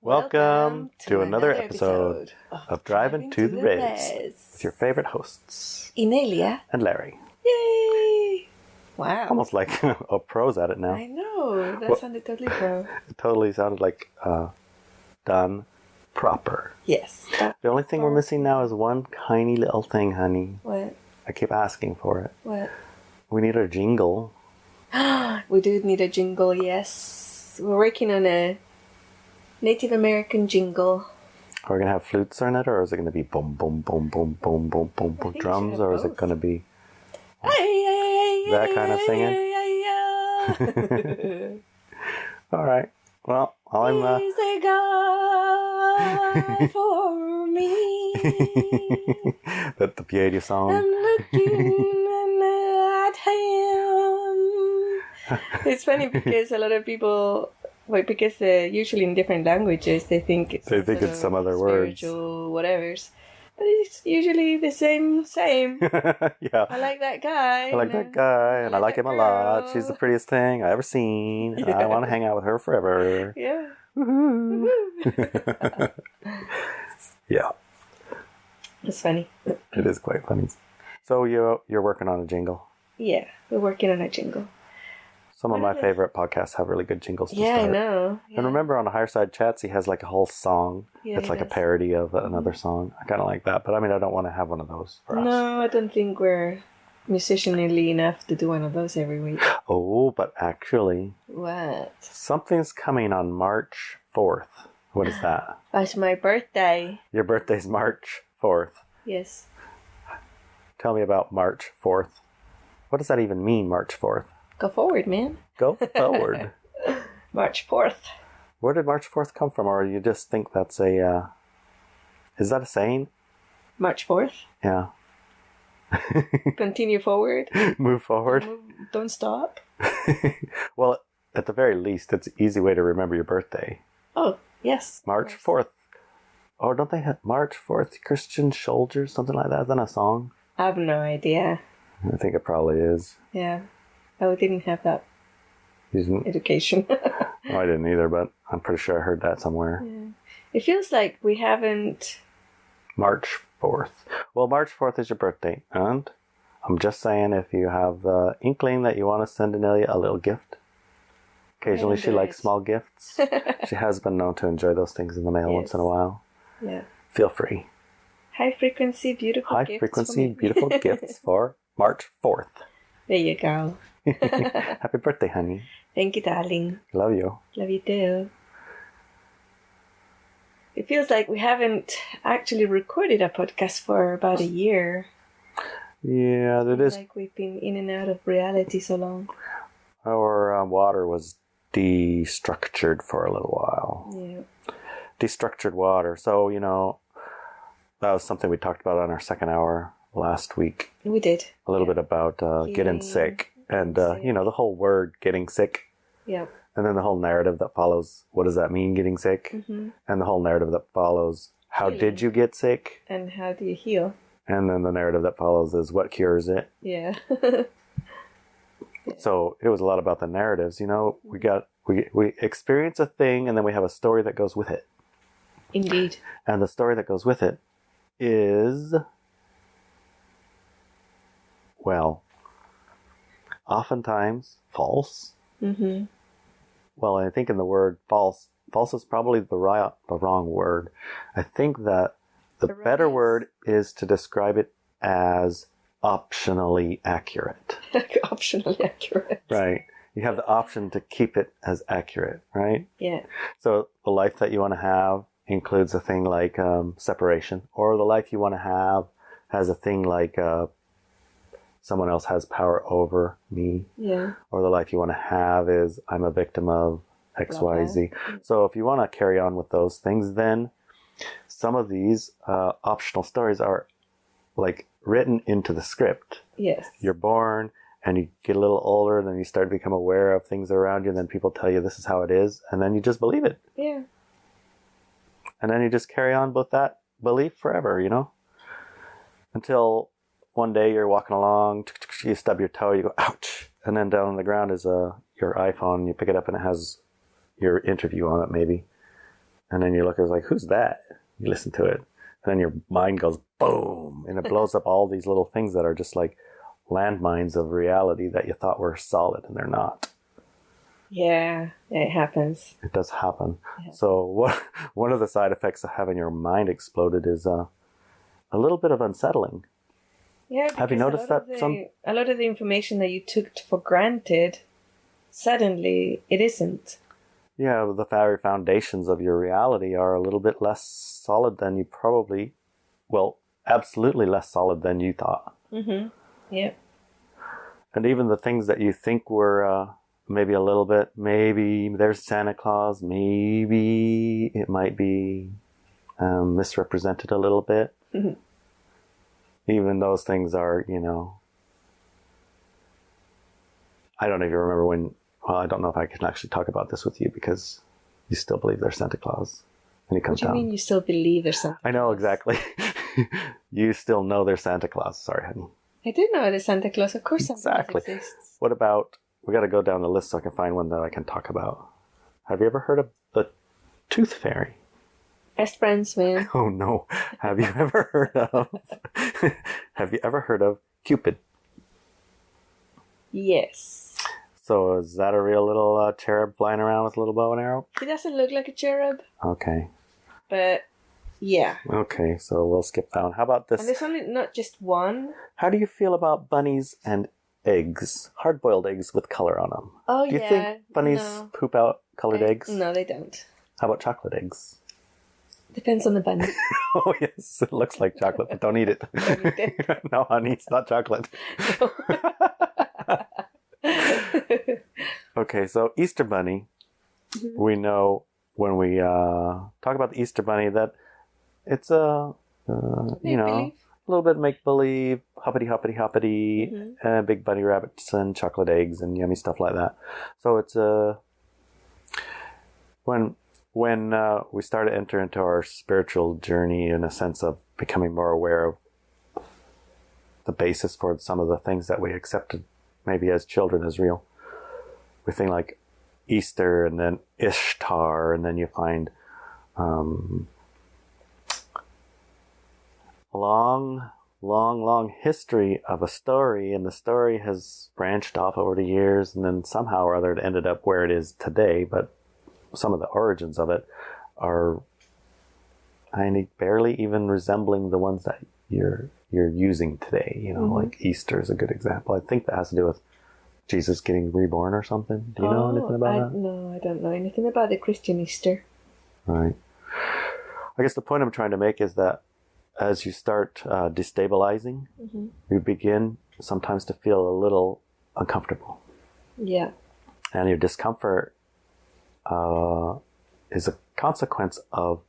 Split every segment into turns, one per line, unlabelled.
Welcome to another episode of Driving to the Reds with your favorite hosts,
Inelia
and Larry.
Yay! Wow.
Almost like a pro's at it now.
I know. That sounded totally pro.
It totally sounded like done proper.
Yes.
The only thing we're missing now is one tiny little thing, honey.
What?
I keep asking for it.
What?
We need a jingle.
We do need a jingle, yes. We're working on a Native American jingle.
Are we going to have flutes in it, or is it going to be boom, boom, boom, boom, boom, boom, boom, boom, drums, or is it going to be that kind of singing? All right. Well,
He's a God for me.
That's the Pieta song.
I'm looking at him. It's funny because a lot of people, because usually in different languages they think it's
some other words,
spiritual whatevers, but it's usually the same.
Yeah.
I like that guy.
I like that guy, and I like him a lot. She's the prettiest thing I ever seen. Yeah. I want to hang out with her forever.
Yeah.
Woohoo. Yeah.
It's funny.
It is quite funny. So you're working on a jingle?
Yeah, we're working on a jingle.
Some of my favorite podcasts have really good jingles to start.
I know. Yeah.
And remember on the Higher Side Chats, he has like a whole song.
Yeah,
it's like a parody of another song. I kind of like that. But I mean, I don't want to have one of those for us.
No, I don't think we're musicianly enough to do one of those every week.
Oh, but actually...
What?
Something's coming on March 4th. What is that?
That's my birthday.
Your birthday's March 4th.
Yes.
Tell me about March 4th. What does that even mean, March 4th?
Go forward, man.
Go forward.
March 4th.
Where did March 4th come from? Or you just think that's a... is that a saying?
March 4th?
Yeah.
Continue forward.
Move forward.
Don't stop.
Well, at the very least, it's an easy way to remember your birthday.
Oh, yes.
March 4th. Or don't they have March 4th, Christian Soldiers, something like that? Is that a song?
I have no idea.
I think it probably is.
Yeah. I didn't have that education.
I didn't either, but I'm pretty sure I heard that somewhere.
Yeah. It feels like we haven't...
March 4th. Well, March 4th is your birthday, and I'm just saying if you have the inkling that you want to send Inelia a little gift. Occasionally she likes small gifts. She has been known to enjoy those things in the mail once in a while.
Yeah.
Feel free.
High frequency, beautiful
gifts for March 4th.
There you go.
Happy birthday, honey.
Thank you, darling.
Love you.
Love you too. It feels like we haven't actually recorded a podcast for about a year.
Yeah, that is.
Like we've been in and out of reality so long.
Our water was destructured for a little while.
Yeah.
Destructured water. So, that was something we talked about on our second hour last week.
We did.
A little bit about getting sick. And, the whole word getting sick.
Yeah.
And then the whole narrative that follows, what does that mean, getting sick?
Mm-hmm.
And the whole narrative that follows, how did you get sick?
And how do you heal?
And then the narrative that follows is, what cures it?
Yeah.
So it was a lot about the narratives. We experience a thing, and then we have a story that goes with it.
Indeed.
And the story that goes with it is, well, oftentimes false.
Mm-hmm.
Well, I think in the word false is probably the wrong word. I think that the better word is to describe it as optionally accurate.
Optionally accurate.
Right. You have the option to keep it as accurate, right?
Yeah.
So the life that you want to have includes a thing like separation, or the life you want to have has a thing like someone else has power over me.
Yeah.
Or the life you want to have is I'm a victim of X, Y, Z. So if you want to carry on with those things, then some of these optional stories are like written into the script.
Yes.
You're born and you get a little older, and then you start to become aware of things around you, and then people tell you this is how it is, and then you just believe it.
Yeah.
And then you just carry on with that belief forever, Until one day you're walking along, you stub your toe, you go, ouch. And then down on the ground is your iPhone. You pick it up and it has your interview on it, maybe. And then you look, it's like, who's that? You listen to it. And then your mind goes boom, and it blows up all these little things that are just like landmines of reality that you thought were solid, and they're not.
Yeah, it happens.
It does happen. Yeah. So one of the side effects of having your mind exploded is a little bit of unsettling.
Yeah,
have you noticed that
a lot of the information that you took for granted, suddenly it isn't.
Yeah, the very foundations of your reality are a little bit less solid than you probably, well, absolutely less solid than you thought.
Mm-hmm. Yeah.
And even the things that you think were maybe a little bit, maybe there's Santa Claus, maybe it might be misrepresented a little bit. Mm-hmm. Even those things are, I don't even remember when, well, I don't know if I can actually talk about this with you because you still believe there's Santa Claus. And he comes down.
What do you mean you still believe there's Santa Claus?
I know, exactly. You still know there's Santa Claus. Sorry, honey.
I do know there's Santa Claus. Of course Santa Claus exists.
What about, we got to go down the list so I can find one that I can talk about. Have you ever heard of the Tooth Fairy?
Best friends, man.
Oh, no. Have you ever heard of Cupid?
Yes.
So is that a real little cherub flying around with a little bow and arrow?
He doesn't look like a cherub.
Okay.
But, yeah.
Okay, so we'll skip that one. How about this?
And there's only not just one.
How do you feel about bunnies and eggs? Hard-boiled eggs with color on them.
Oh, yeah.
Do you think bunnies poop out colored eggs?
No, they don't.
How about chocolate eggs?
Depends on the bunny.
Oh, yes. It looks like chocolate, but don't eat it.
Don't eat it.
No, honey, it's not chocolate. No. Okay, so Easter Bunny. Mm-hmm. We know when we talk about the Easter Bunny that it's a little bit make-believe, hoppity, mm-hmm. Big bunny rabbits and chocolate eggs and yummy stuff like that. So it's when we start to enter into our spiritual journey in a sense of becoming more aware of the basis for some of the things that we accepted maybe as children as real. We think like Easter and then Ishtar, and then you find long history of a story, and the story has branched off over the years, and then somehow or other it ended up where it is today, but some of the origins of it are barely even resembling the ones that you're using today. Mm-hmm. Like Easter is a good example. I think that has to do with Jesus getting reborn or something. Do you know anything about that?
No, I don't know anything about the Christian Easter.
Right. I guess the point I'm trying to make is that as you start destabilizing, mm-hmm. you begin sometimes to feel a little uncomfortable.
Yeah.
And your discomfort is a consequence of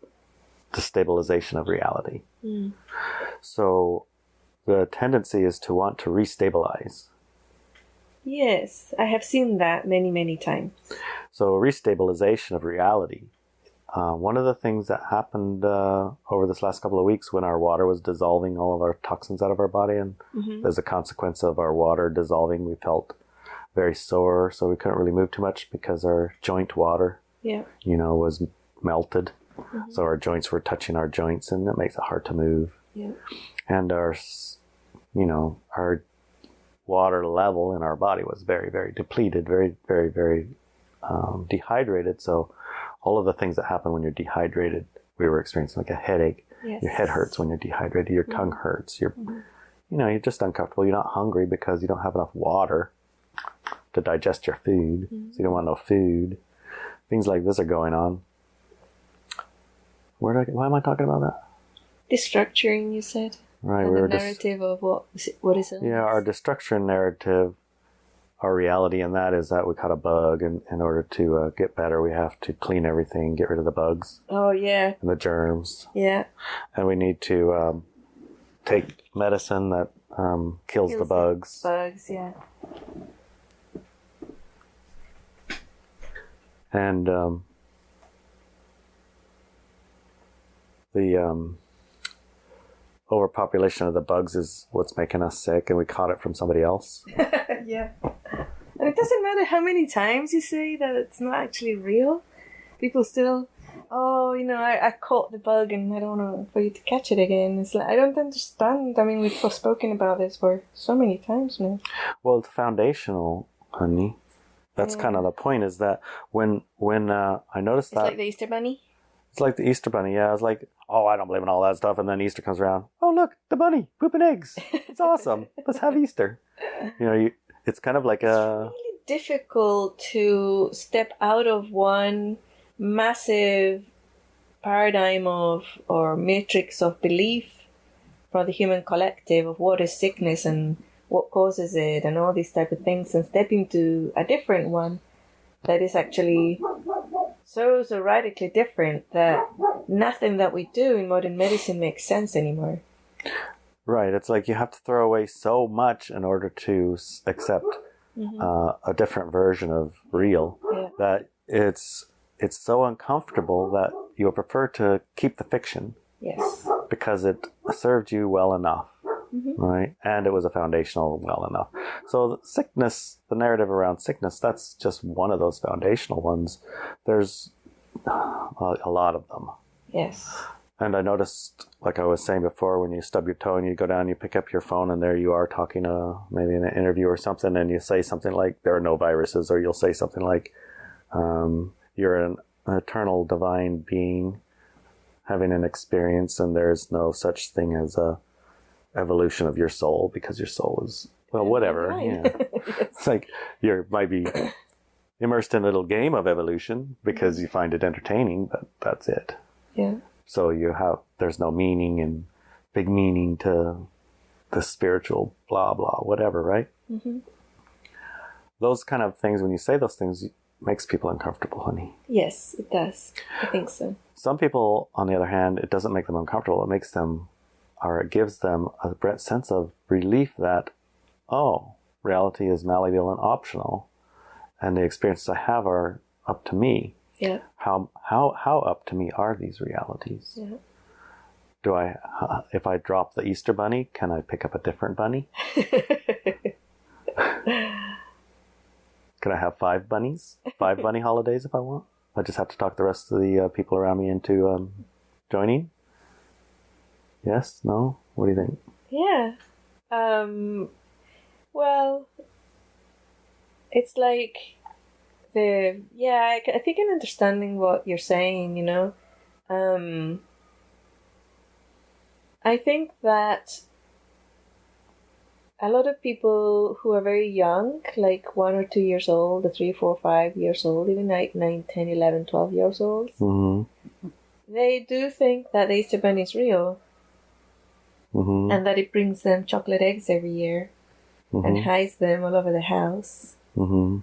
the stabilization of reality. Mm. So the tendency is to want to restabilize.
Yes, I have seen that many, many times.
So restabilization of reality. One of the things that happened over this last couple of weeks when our water was dissolving all of our toxins out of our body, and mm-hmm. as a consequence of our water dissolving, we felt very sore, so we couldn't really move too much because our joint water, was melted. Mm-hmm. So our joints were touching our joints, and it makes it hard to move. Yeah. And our water level in our body was very, very depleted, very, very, very dehydrated. So all of the things that happen when you're dehydrated, we were experiencing like a headache. Yes. Your head hurts when you're dehydrated. Your tongue hurts. You're, you're just uncomfortable. You're not hungry because you don't have enough water to digest your food. Mm-hmm. So you don't want no food. Things like this are going on. Why am I talking about that?
Destructuring, you said.
Right.
And the narrative of what is it?
Yeah, our destruction narrative, our reality in that is that we caught a bug, and in order to get better, we have to clean everything, get rid of the bugs.
Oh, yeah.
And the germs.
Yeah.
And we need to take medicine that kills the bugs.
Bugs, yeah.
And the overpopulation of the bugs is what's making us sick, and we caught it from somebody else.
Yeah. And it doesn't matter how many times you say that it's not actually real. People still oh, I caught the bug and I don't know for you to catch it again. It's like, I don't understand. I mean, we've spoken about this for so many times now.
Well, it's foundational, honey. That's kind of the point, is that when I noticed that...
It's like the Easter Bunny?
It's like the Easter Bunny, yeah. I was like, oh, I don't believe in all that stuff. And then Easter comes around. Oh, look, the bunny pooping eggs. It's awesome. Let's have Easter. It's kind of like a...
It's really difficult to step out of one massive paradigm or matrix of belief for the human collective of what is sickness and what causes it and all these type of things, and step into a different one that is actually so radically different that nothing that we do in modern medicine makes sense anymore.
Right. It's like you have to throw away so much in order to accept a different version of real, that it's so uncomfortable that you'll prefer to keep the fiction.
Yes.
Because it served you well enough. Right? And it was a foundational well enough. So sickness, the narrative around sickness, that's just one of those foundational ones. There's a lot of them.
Yes.
And I noticed, like I was saying before, when you stub your toe and you go down, you pick up your phone, and there you are talking maybe in an interview or something, and you say something like, there are no viruses, or you'll say something like, you're an eternal divine being having an experience, and there's no such thing as a evolution of your soul, because your soul is, well, whatever. Yeah. It's like you might be immersed in a little game of evolution because you find it entertaining, but that's it.
Yeah.
So there's no meaning and big meaning to the spiritual blah blah whatever, right? Those kind of things, when you say those things, makes people uncomfortable, honey.
Yes, it does. I think so.
Some people, on the other hand, it doesn't make them uncomfortable. It makes them, or it gives them a sense of relief that, oh, reality is malleable and optional, and the experiences I have are up to me.
Yeah.
How up to me are these realities?
Yeah.
Do if I drop the Easter bunny, can I pick up a different bunny? Can I have 5 bunnies? 5 bunny holidays if I want? I just have to talk the rest of the people around me into joining? Yes? No? What do you think?
Yeah. Well, it's like I think I'm understanding what you're saying, I think that a lot of people who are very young, like 1 or 2 years old, or 3, 4, 5 years old, even like 9, 10, 11, 12 years old, they do think that the Easter Bunny is real. And that it brings them chocolate eggs every year and hides them all over the house. And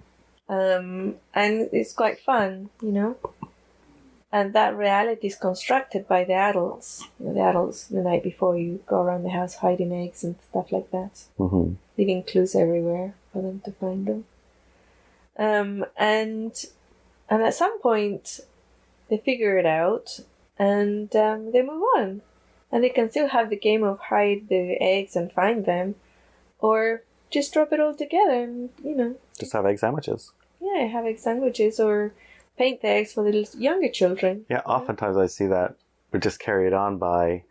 it's quite fun, And that reality is constructed by the adults. The adults, the night before, you go around the house hiding eggs and stuff like that. Leaving clues everywhere for them to find them. And at some point, they figure it out and they move on. And they can still have the game of hide the eggs and find them, or just drop it all together and,
Just have egg sandwiches.
Yeah, have egg sandwiches or paint the eggs for the little younger children.
Yeah, oftentimes I see that we just carry it on by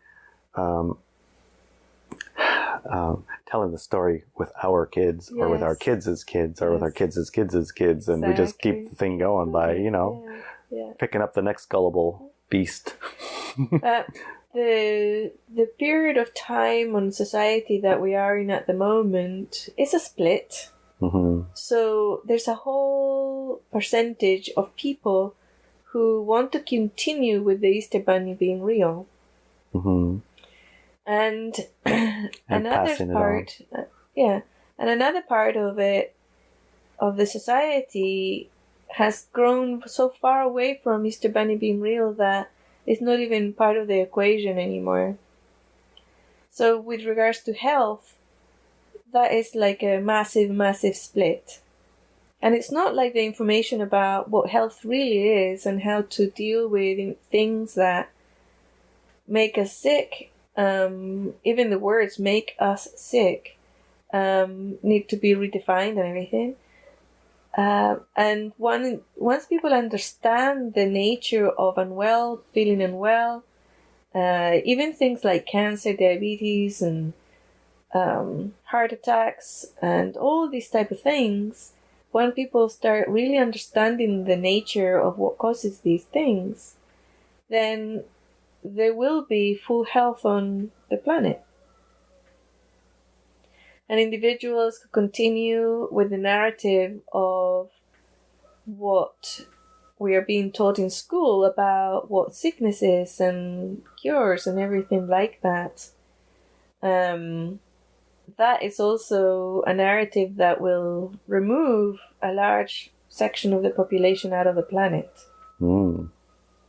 telling the story with our kids, or with our kids' kids, or with our kids' kids' kids, and we just keep the thing going by, picking up the next gullible beast.
The period of time on society that we are in at the moment is a split. So there's a whole percentage of people who want to continue with the Easter Bunny being real. And another part, and another part of it, of the society, has grown so far away from Easter Bunny being real that it's not even part of the equation anymore. So with regards to health, that is like a massive, massive split. And it's not like the information about what health really is and how to deal with things that make us sick. Even the words "make us sick" need to be redefined and everything. And once people understand the nature of feeling unwell, even things like cancer, diabetes, and heart attacks, and all these type of things, when people start really understanding the nature of what causes these things, then there will be full health on the planet. And individuals could continue with the narrative of what we are being taught in school about what sickness is and cures and everything like that. That is also a narrative that will remove a large section of the population out of the planet.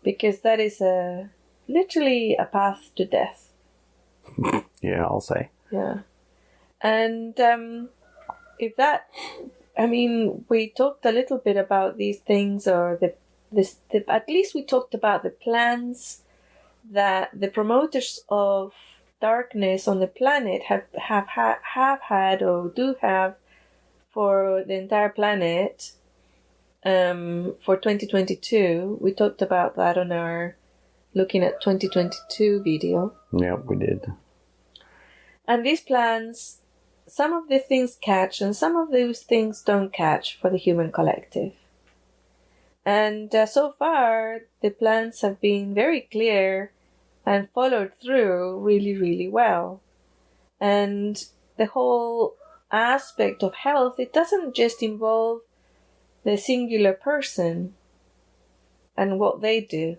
Because that is literally a path to death.
Yeah, I'll say.
Yeah. And we talked a little bit about these things, or at least we talked about the plans that the promoters of darkness on the planet have had or do have for the entire planet for 2022. We talked about that on our looking at 2022 video.
Yeah, we did.
And these plans, some of the things catch and some of those things don't catch for the human collective. And so far, the plans have been very clear and followed through really, really well. And the whole aspect of health, it doesn't just involve the singular person and what they do,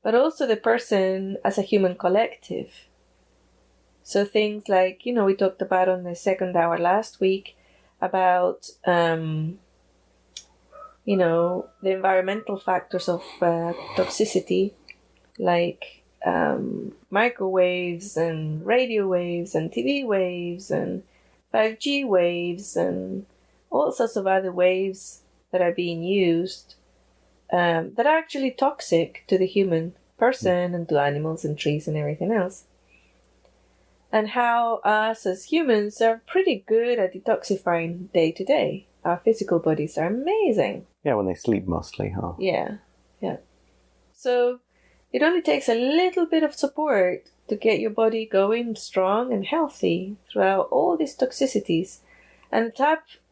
but also the person as a human collective. So things like, we talked about on the second hour last week about, the environmental factors of toxicity, like microwaves and radio waves and TV waves and 5G waves and all sorts of other waves that are being used that are actually toxic to the human person and to animals and trees and everything else. And how us as humans are pretty good at detoxifying day to day. Our physical bodies are amazing.
Yeah, when they sleep mostly, huh?
Yeah. So it only takes a little bit of support to get your body going strong and healthy throughout all these toxicities. And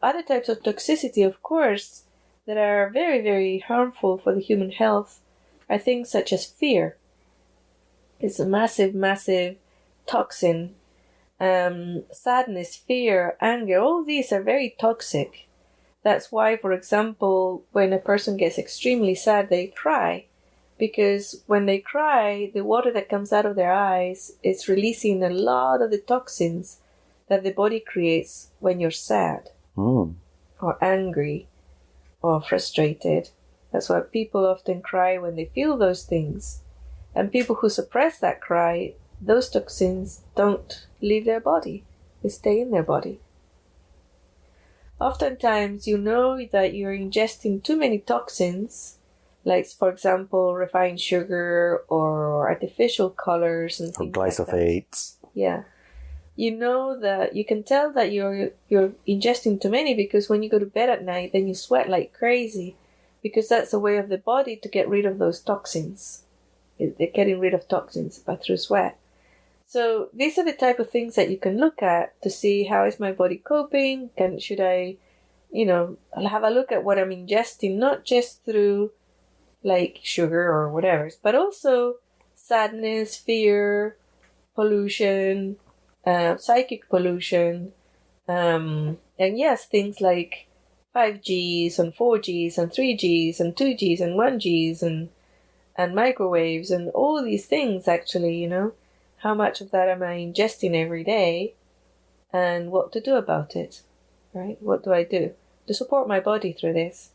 other types of toxicity, of course, that are very, very harmful for the human health are things such as fear. It's a massive, massive toxin. Sadness, fear, anger, all these are very toxic. That's why, for example, when a person gets extremely sad, they cry. Because when they cry, the water that comes out of their eyes is releasing a lot of the toxins that the body creates when you're sad or angry or frustrated. That's why people often cry when they feel those things. And people who suppress that cry, those toxins don't leave their body. They stay in their body. Oftentimes, you know that you're ingesting too many toxins, like, for example, refined sugar or artificial colors and things like that.
Or glyphosates.
Yeah. You know that you can tell that you're ingesting too many because when you go to bed at night, then you sweat like crazy, because that's a way of the body to get rid of those toxins. They're getting rid of toxins through sweat. So these are the type of things that you can look at to see, how is my body coping? Should I, I'll have a look at what I'm ingesting, not just through like sugar or whatever, but also sadness, fear, pollution, psychic pollution, and yes, things like 5Gs and 4Gs and 3Gs and 2Gs and 1Gs and microwaves and all these things, actually, how much of that am I ingesting every day and what to do about it, right? What do I do to support my body through this?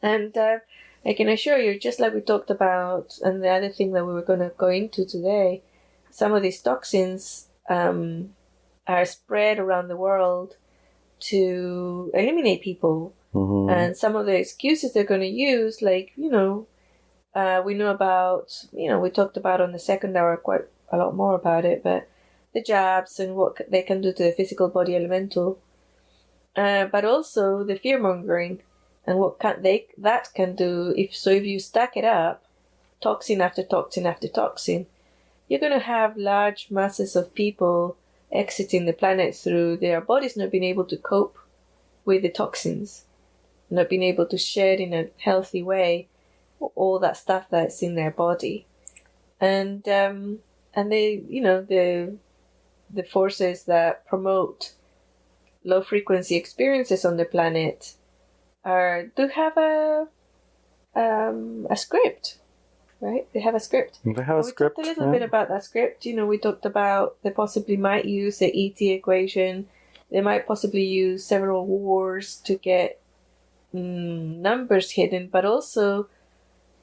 And I can assure you, just like we talked about, and the other thing that we were going to go into today, some of these toxins are spread around the world to eliminate people. Mm-hmm. And some of the excuses they're going to use, like, we know about, we talked about on the second hour quite a lot more about it, but the jabs and what they can do to the physical body elemental. but also the fear mongering and what that can do. If you stack it up, toxin after toxin after toxin, you're going to have large masses of people exiting the planet through their bodies not being able to cope with the toxins, not being able to shed in a healthy way all that stuff that's in their body, and they, the forces that promote low frequency experiences on the planet do have a script. Right? They have a script.
They have a script.
We talked a little bit about that script. We talked about they possibly might use the ET equation. They might possibly use several wars to get numbers hidden, but also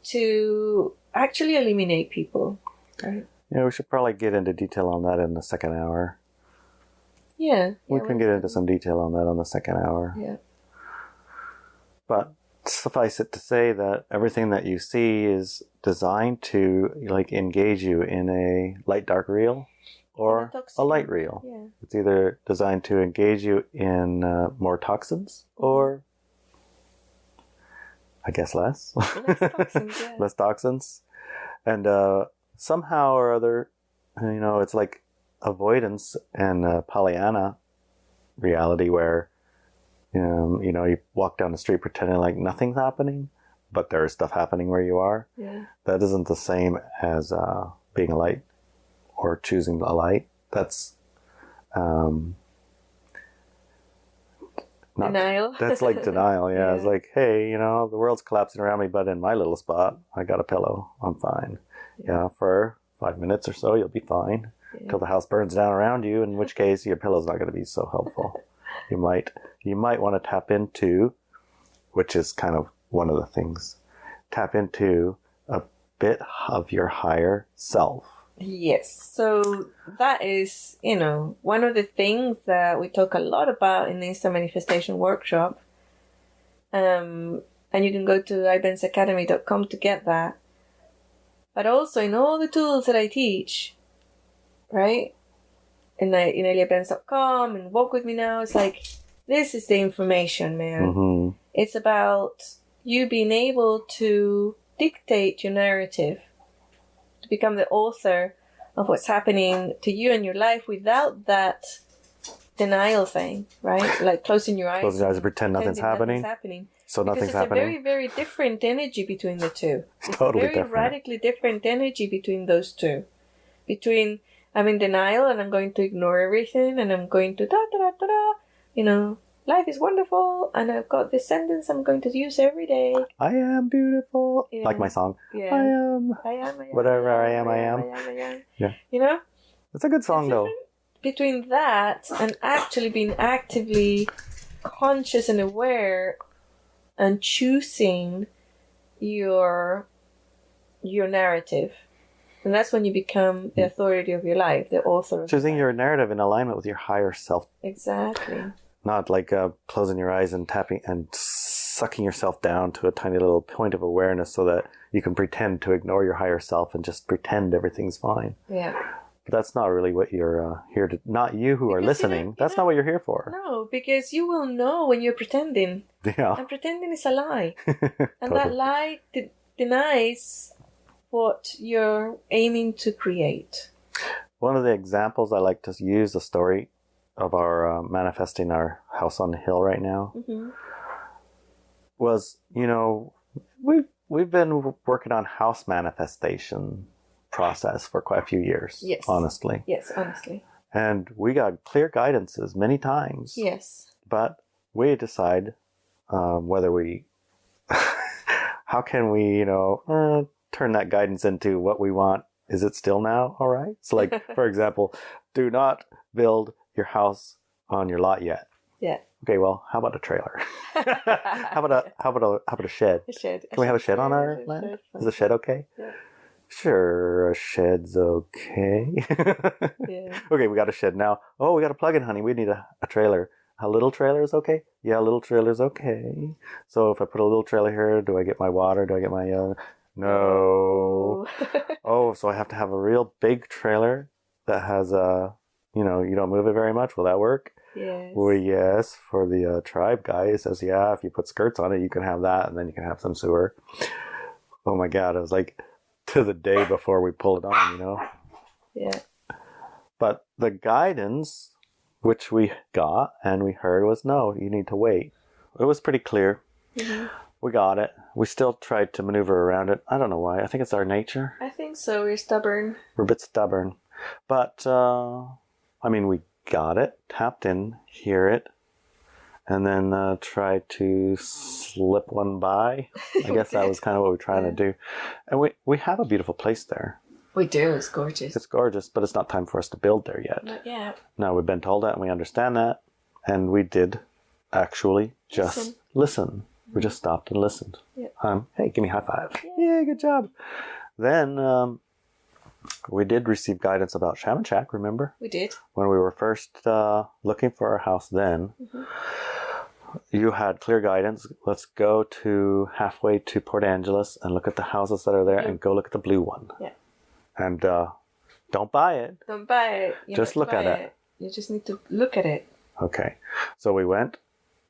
to actually eliminate people. Right?
Yeah, we should probably get into detail on that in the second hour.
Yeah.
We can get into some detail on that on the second hour.
Yeah.
But suffice it to say that everything that you see is designed to engage you in a light-dark reel or a light reel.
Yeah.
It's either designed to engage you in more toxins or, I guess, less.
Less toxins, yeah.
Less toxins. And somehow or other, it's like avoidance and Pollyanna reality where you walk down the street pretending like nothing's happening, but there is stuff happening where you are.
Yeah.
That isn't the same as being a light or choosing a light. That's
denial.
That's like denial. Yeah.
Yeah.
It's like, hey, the world's collapsing around me, but in my little spot, I got a pillow. I'm fine. Yeah. For 5 minutes or so, you'll be fine. Till the house burns down around you, in which case your pillow's not going to be so helpful. You might want to tap into, which is kind of one of the things, tap into a bit of your higher self.
Yes. So that is, one of the things that we talk a lot about in the Instant Manifestation Workshop. And you can go to ibenzacademy.com to get that. But also in all the tools that I teach, right? In ineliabenz.com and Walk With Me Now, it's like, this is the information, man.
Mm-hmm.
It's about you being able to dictate your narrative, to become the author of what's happening to you in your life without that denial thing, right? Like closing your eyes.
Closing your eyes and pretend nothing's happening. So nothing's
because
happening.
it's a very, very different energy between the two. It's
Totally
a very
different.
radically different energy between those two. Between I'm in denial and I'm going to ignore everything and I'm going to life is wonderful and I've got this sentence I'm going to use every day.
I am beautiful.
Yeah.
Like my song.
Yeah.
I am. Whatever I am. Yeah. It's a good song though.
Between that and actually being actively conscious and aware and choosing your narrative. And that's when you become the authority of your life, the author of
choosing your narrative in alignment with your higher self.
Exactly.
Not like closing your eyes and tapping and sucking yourself down to a tiny little point of awareness so that you can pretend to ignore your higher self and just pretend everything's fine.
Yeah.
But that's not really what you're here to... Not you who are listening. That's not what you're here for.
No, because you will know when you're pretending.
Yeah.
And pretending is a lie. And
Totally.
that lie denies what you're aiming to create.
One of the examples I like to use, the story of our manifesting our house on the hill right now,
Mm-hmm.
was, we've been working on house manifestation process for quite a few years.
Yes.
Honestly.
Yes, honestly.
And we got clear guidances many times.
Yes.
But we decide whether we... how can we, turn that guidance into what we want. Is it still now all right? So like, for example, do not build your house on your lot yet.
Yeah.
Okay, well, how about a trailer? how about a shed?
A shed.
Can we have a shed on our land? Is a shed okay?
Yeah.
Sure, a shed's okay.
Yeah.
Okay, we got a shed now. Oh, we got a plug-in, honey. We need a trailer. A little trailer is okay? Yeah, a little trailer's okay. So if I put a little trailer here, do I get my water? Do I get my... No. Oh, so I have to have a real big trailer that has you don't move it very much. Will that work?
Yes.
Well, yes, for the tribe guy, he says, yeah, if you put skirts on it, you can have that, and then you can have some sewer. Oh my God, it was like to the day before we pull it on, you know?
Yeah.
But the guidance, which we got and we heard, was no, you need to wait. It was pretty clear.
Mm-hmm.
We got it. We still tried to maneuver around it. I don't know why. I think it's our nature.
I think so. We're stubborn.
We're a bit stubborn. But, I mean, we got it, tapped in, hear it, and then tried to slip one by. I guess that was kind of what we're trying to do. And we have a beautiful place there.
We do. It's gorgeous.
It's gorgeous, but it's not time for us to build there yet.
Not yet.
No, we've been told that and we understand that. And we did actually just listen. We just stopped and listened.
Yeah.
Hey, give me a high five. Yeah, good job. Then we did receive guidance about Shaman Shack, remember?
We did.
When we were first looking for our house then, you had clear guidance. Let's go to halfway to Port Angeles and look at the houses that are there and go look at the blue one.
Yeah.
And don't buy it.
Don't buy it.
Just look at it.
You just need to look at it.
Okay. So we went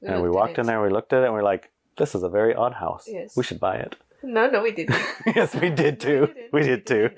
and we walked in there, we looked at it, and we're like, this is a very odd house.
Yes.
We should buy it.
No, we didn't.
Yes, we did too. We did too.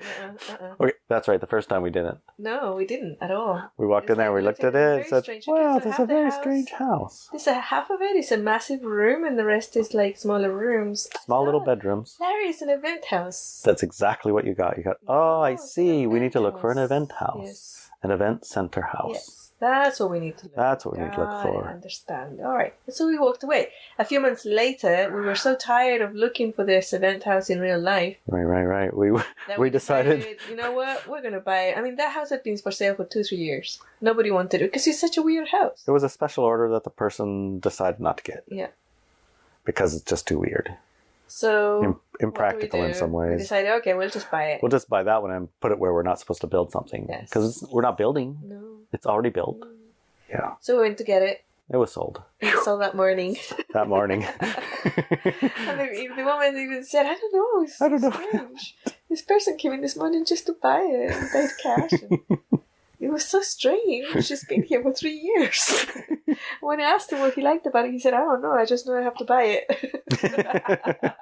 Uh-uh.
Okay, that's right. The first time we didn't.
No, we didn't at all.
We walked in there, we looked at it, and said, wow, this is a very strange house.
This half of it is a massive room, and the rest is like smaller rooms.
Small little bedrooms.
Larry, it's an event house.
That's exactly what you got. You got, oh, I see. We need to look for an event house.
Yes.
An event center house.
Yes. That's what we need to look for.
That's what we need to look for.
I understand. All right. So we walked away. A few months later, we were so tired of looking for this event house in real life.
Right. We decided,
you know what? We're going to buy it. I mean, that house had been for sale for 2-3 years. Nobody wanted it because it's such a weird house.
It was a special order that the person decided not to get.
Yeah.
Because it's just too weird.
So
impractical in some ways.
We decided, okay, we'll just buy it.
We'll just buy that one and put it where we're not supposed to build something.
Yes.
Because we're not building.
No.
It's already built. Yeah.
So we went to get it.
It was sold.
It was sold that morning.
That morning.
And the woman even said, I don't know. It's
I don't know.
strange. This person came in this morning just to buy it and paid cash. And it was so strange. She's been here for 3 years. When I asked him what he liked about it, he said, I don't know. I just know I have to buy it.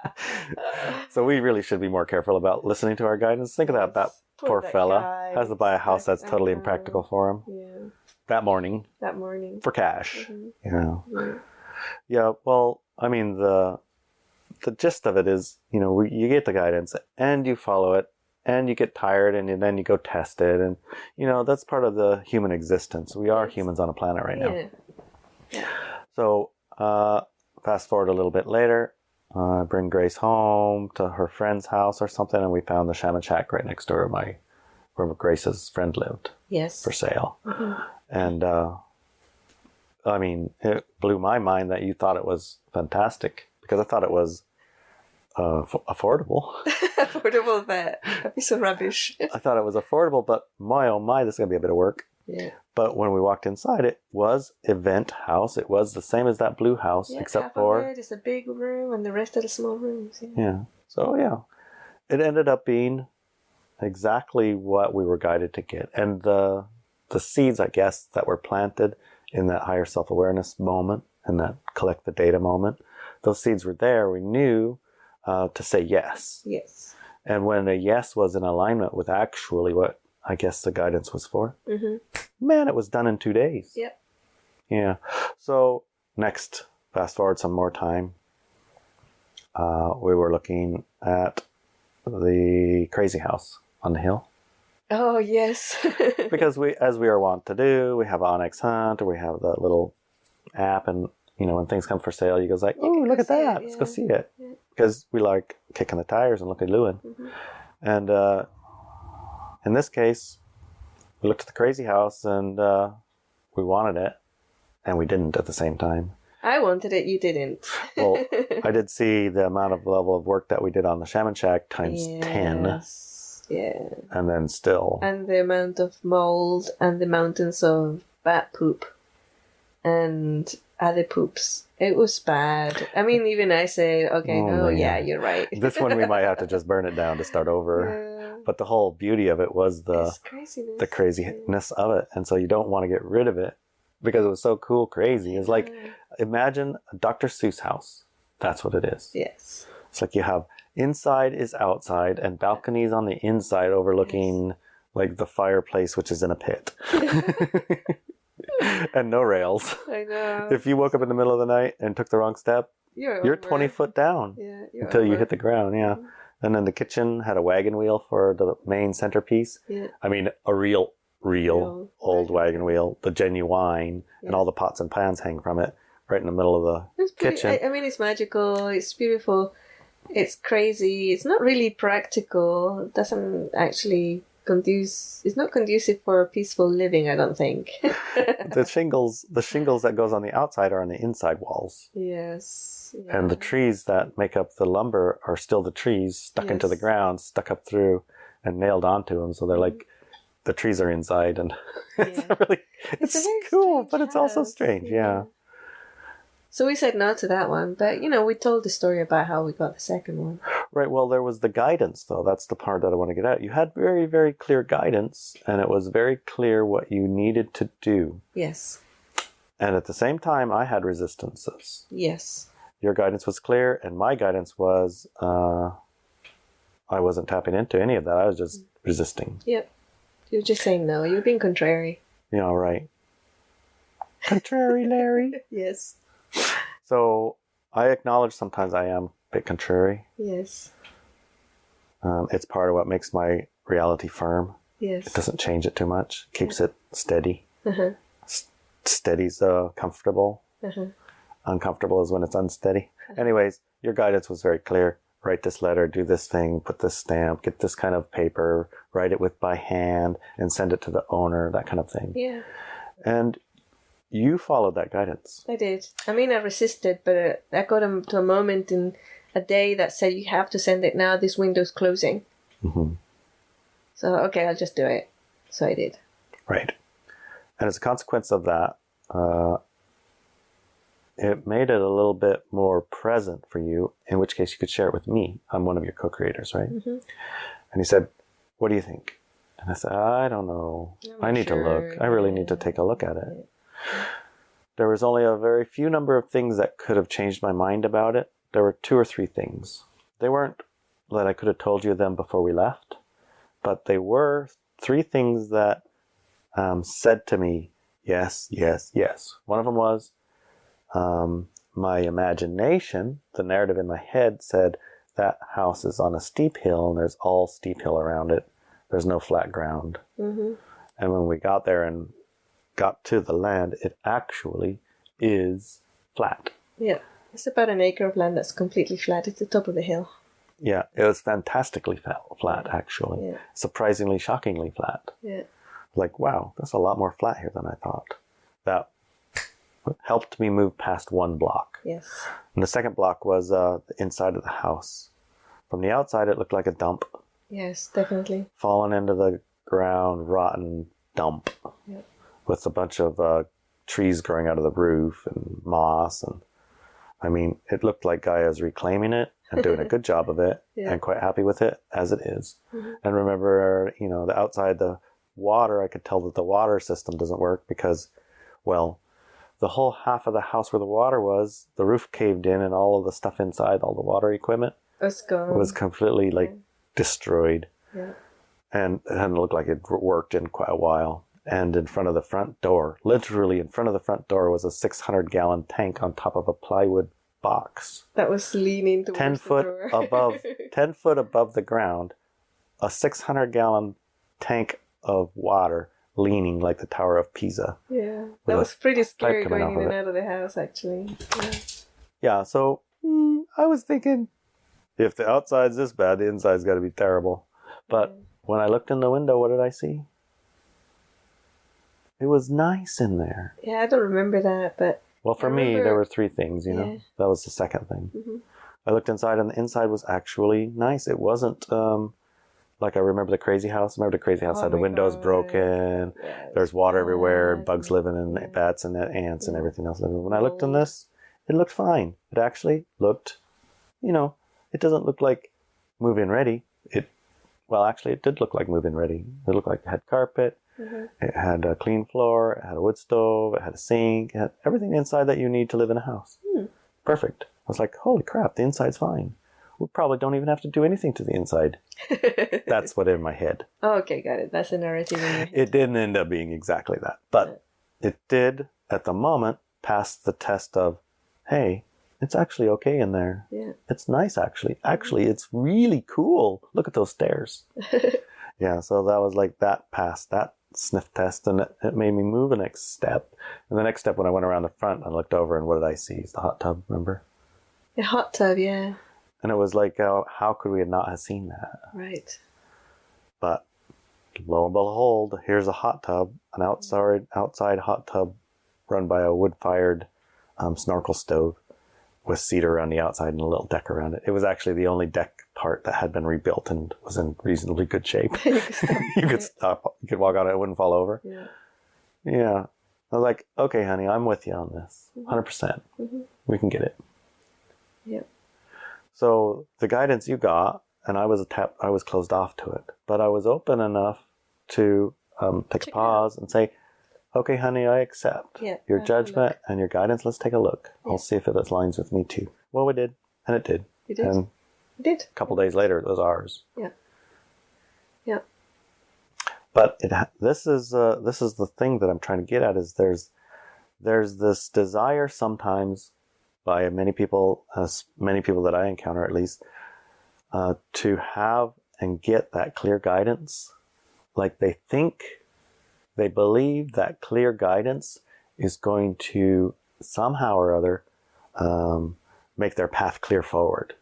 So we really should be more careful about listening to our guidance. Think of that poor fella has to buy a house that's totally impractical for him.
Yeah.
That morning.
For
cash.
Mm-hmm.
Yeah, well, I mean, the gist of it is, you get the guidance and you follow it and you get tired and then you go test it. And, that's part of the human existence. We are humans on a planet right now.
Yeah.
So, fast forward a little bit later, bring Grace home to her friend's house or something, and we found the Shaman Shack right next door where Grace's friend lived.
Yes.
For sale.
Mm-hmm.
And, I mean, it blew my mind that you thought it was fantastic, because I thought it was affordable.
Affordable, but that'd be so rubbish.
I thought it was affordable, but my oh my, this is going to be a bit of work.
Yeah.
But when we walked inside, it was event house. It was the same as that blue house, except for
it's a big room and the rest are the small rooms.
Yeah. So yeah, it ended up being exactly what we were guided to get, and the seeds, I guess, that were planted in that higher self-awareness moment and that collect the data moment. Those seeds were there. We knew to say yes.
Yes.
And when a yes was in alignment with actually what I guess the guidance was for, man, it was done in 2 days.
Yep.
Yeah. So next, fast forward some more time, we were looking at the crazy house on the hill.
Oh, yes.
Because as we are wont to do, we have Onyx Hunt, or we have the little app, and when things come for sale, you go like, oh, look at that, let's go see it. Yeah. Because we like kicking the tires and looking at Lewin. And in this case, we looked at the crazy house and we wanted it, and we didn't at the same time.
I wanted it, you didn't.
Well, I did see the amount of level of work that we did on the Shaman Shack times 10.
Yeah.
And then still.
And the amount of mold and the mountains of bat poop and other poops. It was bad. I mean, even I say, okay, you're right.
This one we might have to just burn it down to start over. Yeah. But the whole beauty of it was the craziness of it. And so you don't want to get rid of it. because it was so cool, crazy. It's like, imagine a Dr. Seuss house. That's what it is.
Yes.
It's like you have inside is outside and balconies on the inside overlooking like the fireplace, which is in a pit. And no rails.
I know.
If you woke up in the middle of the night and took the wrong step, you're 20 foot down until you hit the ground. Yeah. Mm-hmm. And then the kitchen had a wagon wheel for the main centerpiece. Yeah. I mean, a real old wagon wheel, the genuine, and all the pots and pans hang from it right in the middle of the kitchen.
I mean, it's magical. It's beautiful. It's crazy. It's not really practical. It doesn't actually it's not conducive for peaceful living, I don't think.
The shingles that goes on the outside are on the inside walls.
Yes. Yeah.
And the trees that make up the lumber are still the trees stuck into the ground, stuck up through and nailed onto them. So they're like, the trees are inside, and it's cool, but it's also strange. Yeah.
So we said no to that one, but we told the story about how we got the second one.
Right. Well, there was the guidance, though. That's the part that I want to get at. You had very, very clear guidance, and it was very clear what you needed to do.
Yes.
And at the same time, I had resistances.
Yes.
Your guidance was clear, and my guidance was I wasn't tapping into any of that. I was just resisting.
Yep. You're just saying no. You're being contrary.
Yeah, right. Contrary, Larry.
Yes.
So I acknowledge sometimes I am a bit contrary.
Yes.
It's part of what makes my reality firm.
Yes.
It doesn't change it too much. Keeps it steady.
Uh-huh.
Steady's comfortable.
Uh-huh.
Uncomfortable is when it's unsteady. Uh-huh. Anyways, your guidance was very clear. Write this letter, do this thing, put this stamp, get this kind of paper, write it by hand, and send it to the owner, that kind of thing.
Yeah.
And you followed that guidance.
I did. I mean, I resisted, but I got to a moment in a day that said, you have to send it now, this window's closing.
Mm-hmm.
So, okay, I'll just do it. So I did.
Right. And as a consequence of that, it made it a little bit more present for you, in which case you could share it with me. I'm one of your co-creators, right? Mm-hmm. And he said, what do you think? And I said, I don't know. I need to look. I really need to take a look at it. There was only a very few number of things that could have changed my mind about it. There were 2 or 3 things. They weren't that I could have told you them before we left, but they were 3 things that said to me, yes, yes, yes. One of them was my imagination, the narrative in my head said that house is on a steep hill and there's all steep hill around it. There's no flat ground. Mm-hmm. And when we got there and got to the land, it actually is flat.
Yeah. It's about an acre of land that's completely flat. It's the top of the hill.
Yeah, it was fantastically flat, actually. Yeah. Surprisingly, shockingly flat.
Yeah.
Like, wow, that's a lot more flat here than I thought. That helped me move past 1 block.
Yes.
And the second block was the inside of the house. From the outside, it looked like a dump.
Yes, definitely.
Fallen into the ground, rotten dump.
Yeah.
With a bunch of trees growing out of the roof and moss. And I mean, it looked like Gaia is reclaiming it and doing a good job of it and quite happy with it as it is. Mm-hmm. And remember, the outside, the water, I could tell that the water system doesn't work because, well, the whole half of the house where the water was, the roof caved in and all of the stuff inside, all the water equipment,
was gone.
Was completely destroyed.
Yeah.
And it hadn't looked like it worked in quite a while. And in front of the front door, literally in front of the front door, was a 600-gallon tank on top of a plywood box.
That was leaning towards
10 foot
the door.
above, 10 foot above the ground, a 600-gallon tank of water leaning like the Tower of Pisa.
Yeah, that was pretty scary going in and out of the house, actually.
Yeah, so I was thinking, if the outside's this bad, the inside's got to be terrible. But when I looked in the window, what did I see? It was nice in there.
Yeah, I don't remember that, but...
Well, for me, there were 3 things, That was the second thing. Mm-hmm. I looked inside, and the inside was actually nice. It wasn't like I remember the crazy house. Remember the crazy house had the windows broken. Yes. There's water everywhere, bugs living, and bats and ants and everything else living. When I looked in this, it looked fine. It actually looked, it doesn't look like move-in ready. It well, actually, it did look like move-in ready. It looked like it had carpet. It had a clean floor. It had a wood stove. It had a sink. It had everything inside that you need to live in a house. Perfect. I was like, holy crap, the inside's fine. We probably don't even have to do anything to the inside. That's what in my head.
Okay, got it. That's a narrative in your head.
It didn't end up being exactly that. But it did, at the moment, pass the test of, hey, it's actually okay in there.
Yeah.
It's nice, actually. Actually, it's really cool. Look at those stairs. Yeah, so that was like that passed that sniff test, and it made me move a next step. And the next step, when I went around the front, I looked over, and what did I see? It's the hot tub, remember?
The hot tub, yeah.
And it was like, how could we not have seen that? But lo and behold, here's a hot tub, an outside hot tub run by a wood-fired snorkel stove with cedar on the outside and a little deck around it. It was actually the only deck part that had been rebuilt and was in reasonably good shape. You could stop. You could walk on it. It wouldn't fall over. Yeah. I was like, okay, honey, I'm with you on this. 100%. We can get it.
Yep.
So the guidance you got, and I was closed off to it, but I was open enough to take a pause and say, okay, honey, I accept your judgment and your guidance. Let's take a look. I'll see if it aligns with me too. Well, we did, and it did.
You did.
And
it did.
A couple days later, it was ours.
Yeah.
But this is the thing that I'm trying to get at, is there's this desire sometimes by many people that I encounter, at least, to have and get that clear guidance. Like they believe that clear guidance is going to somehow or other make their path clear forward.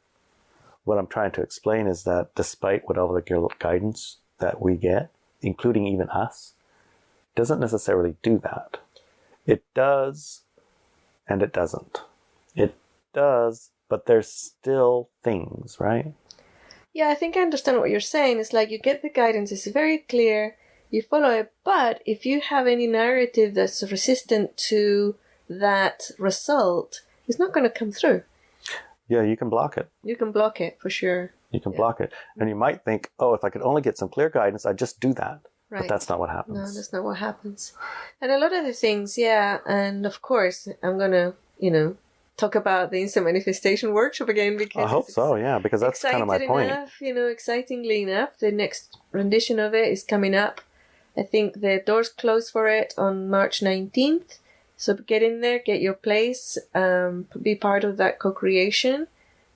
What I'm trying to explain is that despite whatever guidance that we get, including even us, doesn't necessarily do that. It does, and it doesn't. It does, but there's still things, right?
Yeah, I think I understand what you're saying. It's like you get the guidance, it's very clear, you follow it, but if you have any narrative that's resistant to that result, it's not going to come through.
Yeah, you can block it.
You can block it, for sure.
You can block it. And you might think, oh, if I could only get some clear guidance, I'd just do that. Right. But that's not what happens.
No, that's not what happens. And a lot of the things, and of course, I'm going to, talk about the instant manifestation workshop again, because
I hope so, yeah, because that's kind of my point.
Excitingly enough, the next rendition of it is coming up. I think the doors close for it on March 19th. So get in there, get your place, be part of that co-creation,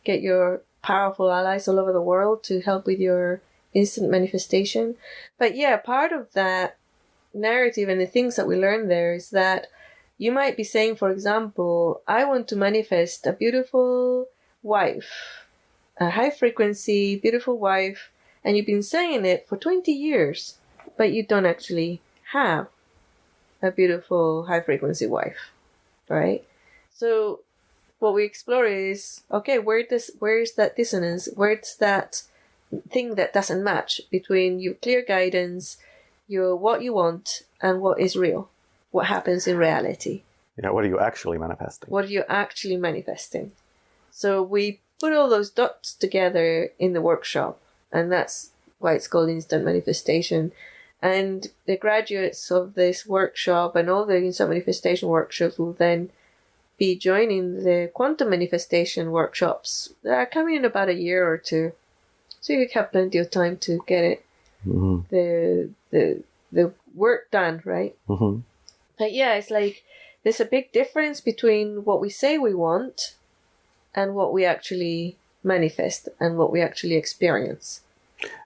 get your powerful allies all over the world to help with your instant manifestation. But yeah, part of that narrative and the things that we learn there is that you might be saying, for example, I want to manifest a beautiful wife, a high frequency, beautiful wife, and you've been saying it for 20 years, but you don't actually have a beautiful high frequency wife, right? So what we explore is, okay, where is that dissonance? Where's that thing that doesn't match between your clear guidance, your what you want, and what is real? What happens in reality?
Yeah, what are you actually manifesting?
What are you actually manifesting? So we put all those dots together in the workshop, and that's why it's called instant manifestation. And the graduates of this workshop and all the instant manifestation workshops will then be joining the quantum manifestation workshops that are coming in about a year or two. So you have plenty of time to get it, the work done, right? Mm-hmm. But yeah, it's like there's a big difference between what we say we want and what we actually manifest and what we actually experience.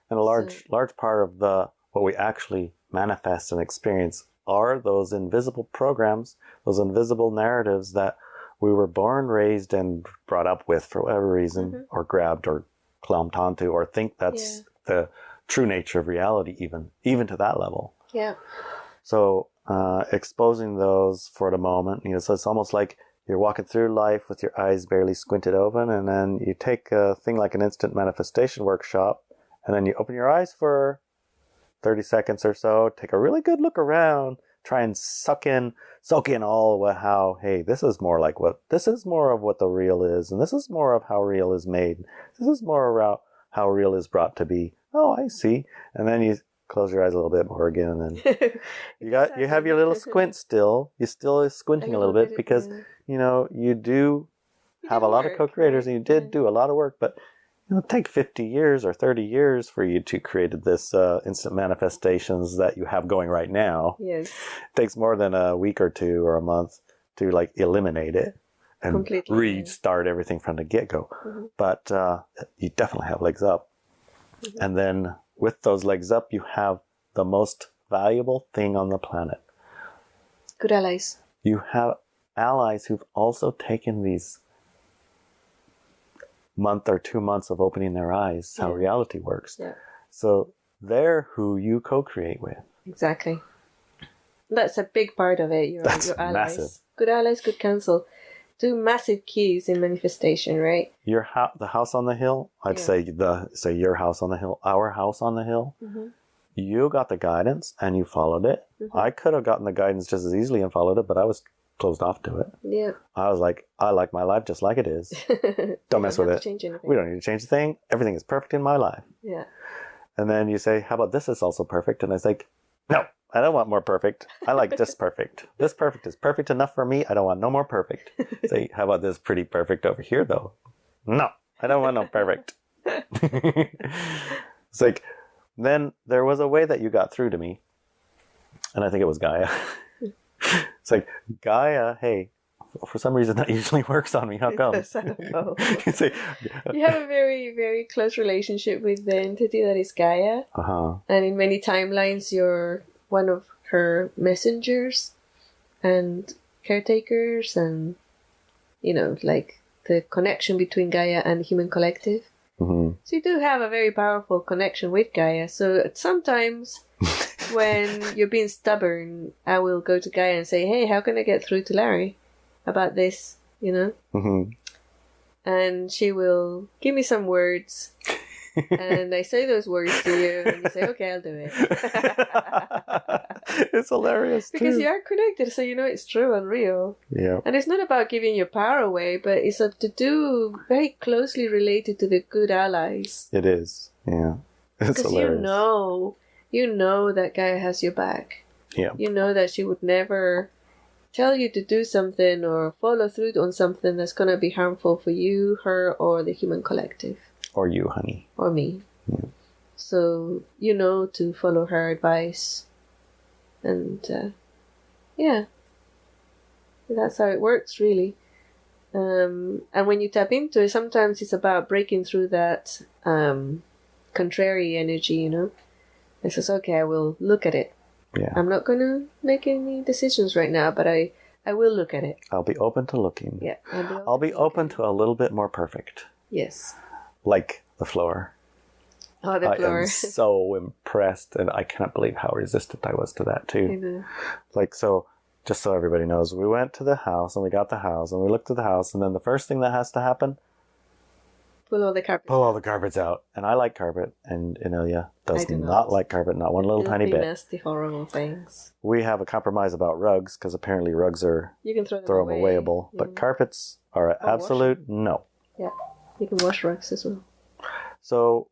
And a large part of what we actually manifest and experience are those invisible programs, those invisible narratives that we were born, raised, and brought up with for whatever reason, or grabbed or clumped onto, or think that's the true nature of reality, even to that level.
Yeah.
So exposing those for the moment, so it's almost like you're walking through life with your eyes barely squinted open, and then you take a thing like an instant manifestation workshop, and then you open your eyes for 30 seconds or so, take a really good look around, try and soak in all of how, hey, this is more of what the real is, and this is more of how real is made. This is more about how real is brought to be. oh, I see. And then you close your eyes a little bit more again, and then you have your little squint still. You're still squinting a little bit because you do have a lot of co-creators, and you did do a lot of work, but it'll take 50 years or 30 years for you to create this instant manifestations that you have going right now.
Yes.
It takes more than a week or two or a month to like eliminate it and
completely
restart everything from the get-go. Mm-hmm. But you definitely have legs up. Mm-hmm. And then with those legs up, you have the most valuable thing on the planet.
Good allies.
You have allies who've also taken these month or 2 months of opening their eyes, how reality works. Yeah. So they're who you co-create with.
Exactly. That's a big part of it. Your allies.
Massive.
Good allies, good counsel. Two massive keys in manifestation, right?
The house on the hill. I'd say your house on the hill, our house on the hill. Mm-hmm. You got the guidance and you followed it. Mm-hmm. I could have gotten the guidance just as easily and followed it, but I was closed off to it.
Yeah.
I was like, I like my life just like it is. Don't mess with it. We don't need to change a thing. Everything is perfect in my life.
Yeah.
And then you say, how about this is also perfect? And I was like, no, I don't want more perfect. I like this perfect. This perfect is perfect enough for me. I don't want no more perfect. Say, how about this pretty perfect over here though? No, I don't want no perfect. It's like, then there was a way that you got through to me. And I think it was Gaia. It's like, Gaia, hey, for some reason that usually works on me. How come?
I don't know. You have a very, very close relationship with the entity that is Gaia. Uh-huh. And in many timelines, you're one of her messengers and caretakers and, like the connection between Gaia and the human collective. Mm-hmm. So you do have a very powerful connection with Gaia. So sometimes when you're being stubborn, I will go to Gaia and say, hey, how can I get through to Larry about this, Mm-hmm. And she will give me some words. And I say those words to you, and you say, okay, I'll do it.
It's hilarious,
because you are connected, so it's true and real.
Yeah.
And it's not about giving your power away, but it's to do very closely related to the good allies.
It is, yeah. It's hilarious.
You know that Gaia has your back.
Yeah.
You know that she would never tell you to do something or follow through on something that's going to be harmful for you, her, or the human collective. Or
you, honey.
Or me. Yeah. So, to follow her advice. And, that's how it works, really. And when you tap into it, sometimes it's about breaking through that contrary energy, It says, okay, I will look at it.
Yeah.
I'm not going to make any decisions right now, but I will look at it.
I'll be open to looking.
Yeah.
I'll be open to a little bit more perfect.
Yes.
Like the floor.
Oh, the floor.
I am so impressed, and I can't believe how resistant I was to that, too.
I know.
Like, so, just so everybody knows, we went to the house, and we got the house, and we looked at the house, and then the first thing that has to happen...
Pull all the
carpets out. And I like carpet, and Inelia does not like carpet, not one little tiny bit.
Nasty, horrible things.
We have a compromise about rugs, because apparently rugs are
you can throw them
awayable. Yeah. But carpets are an absolute no.
Yeah, you can wash rugs as well.
So,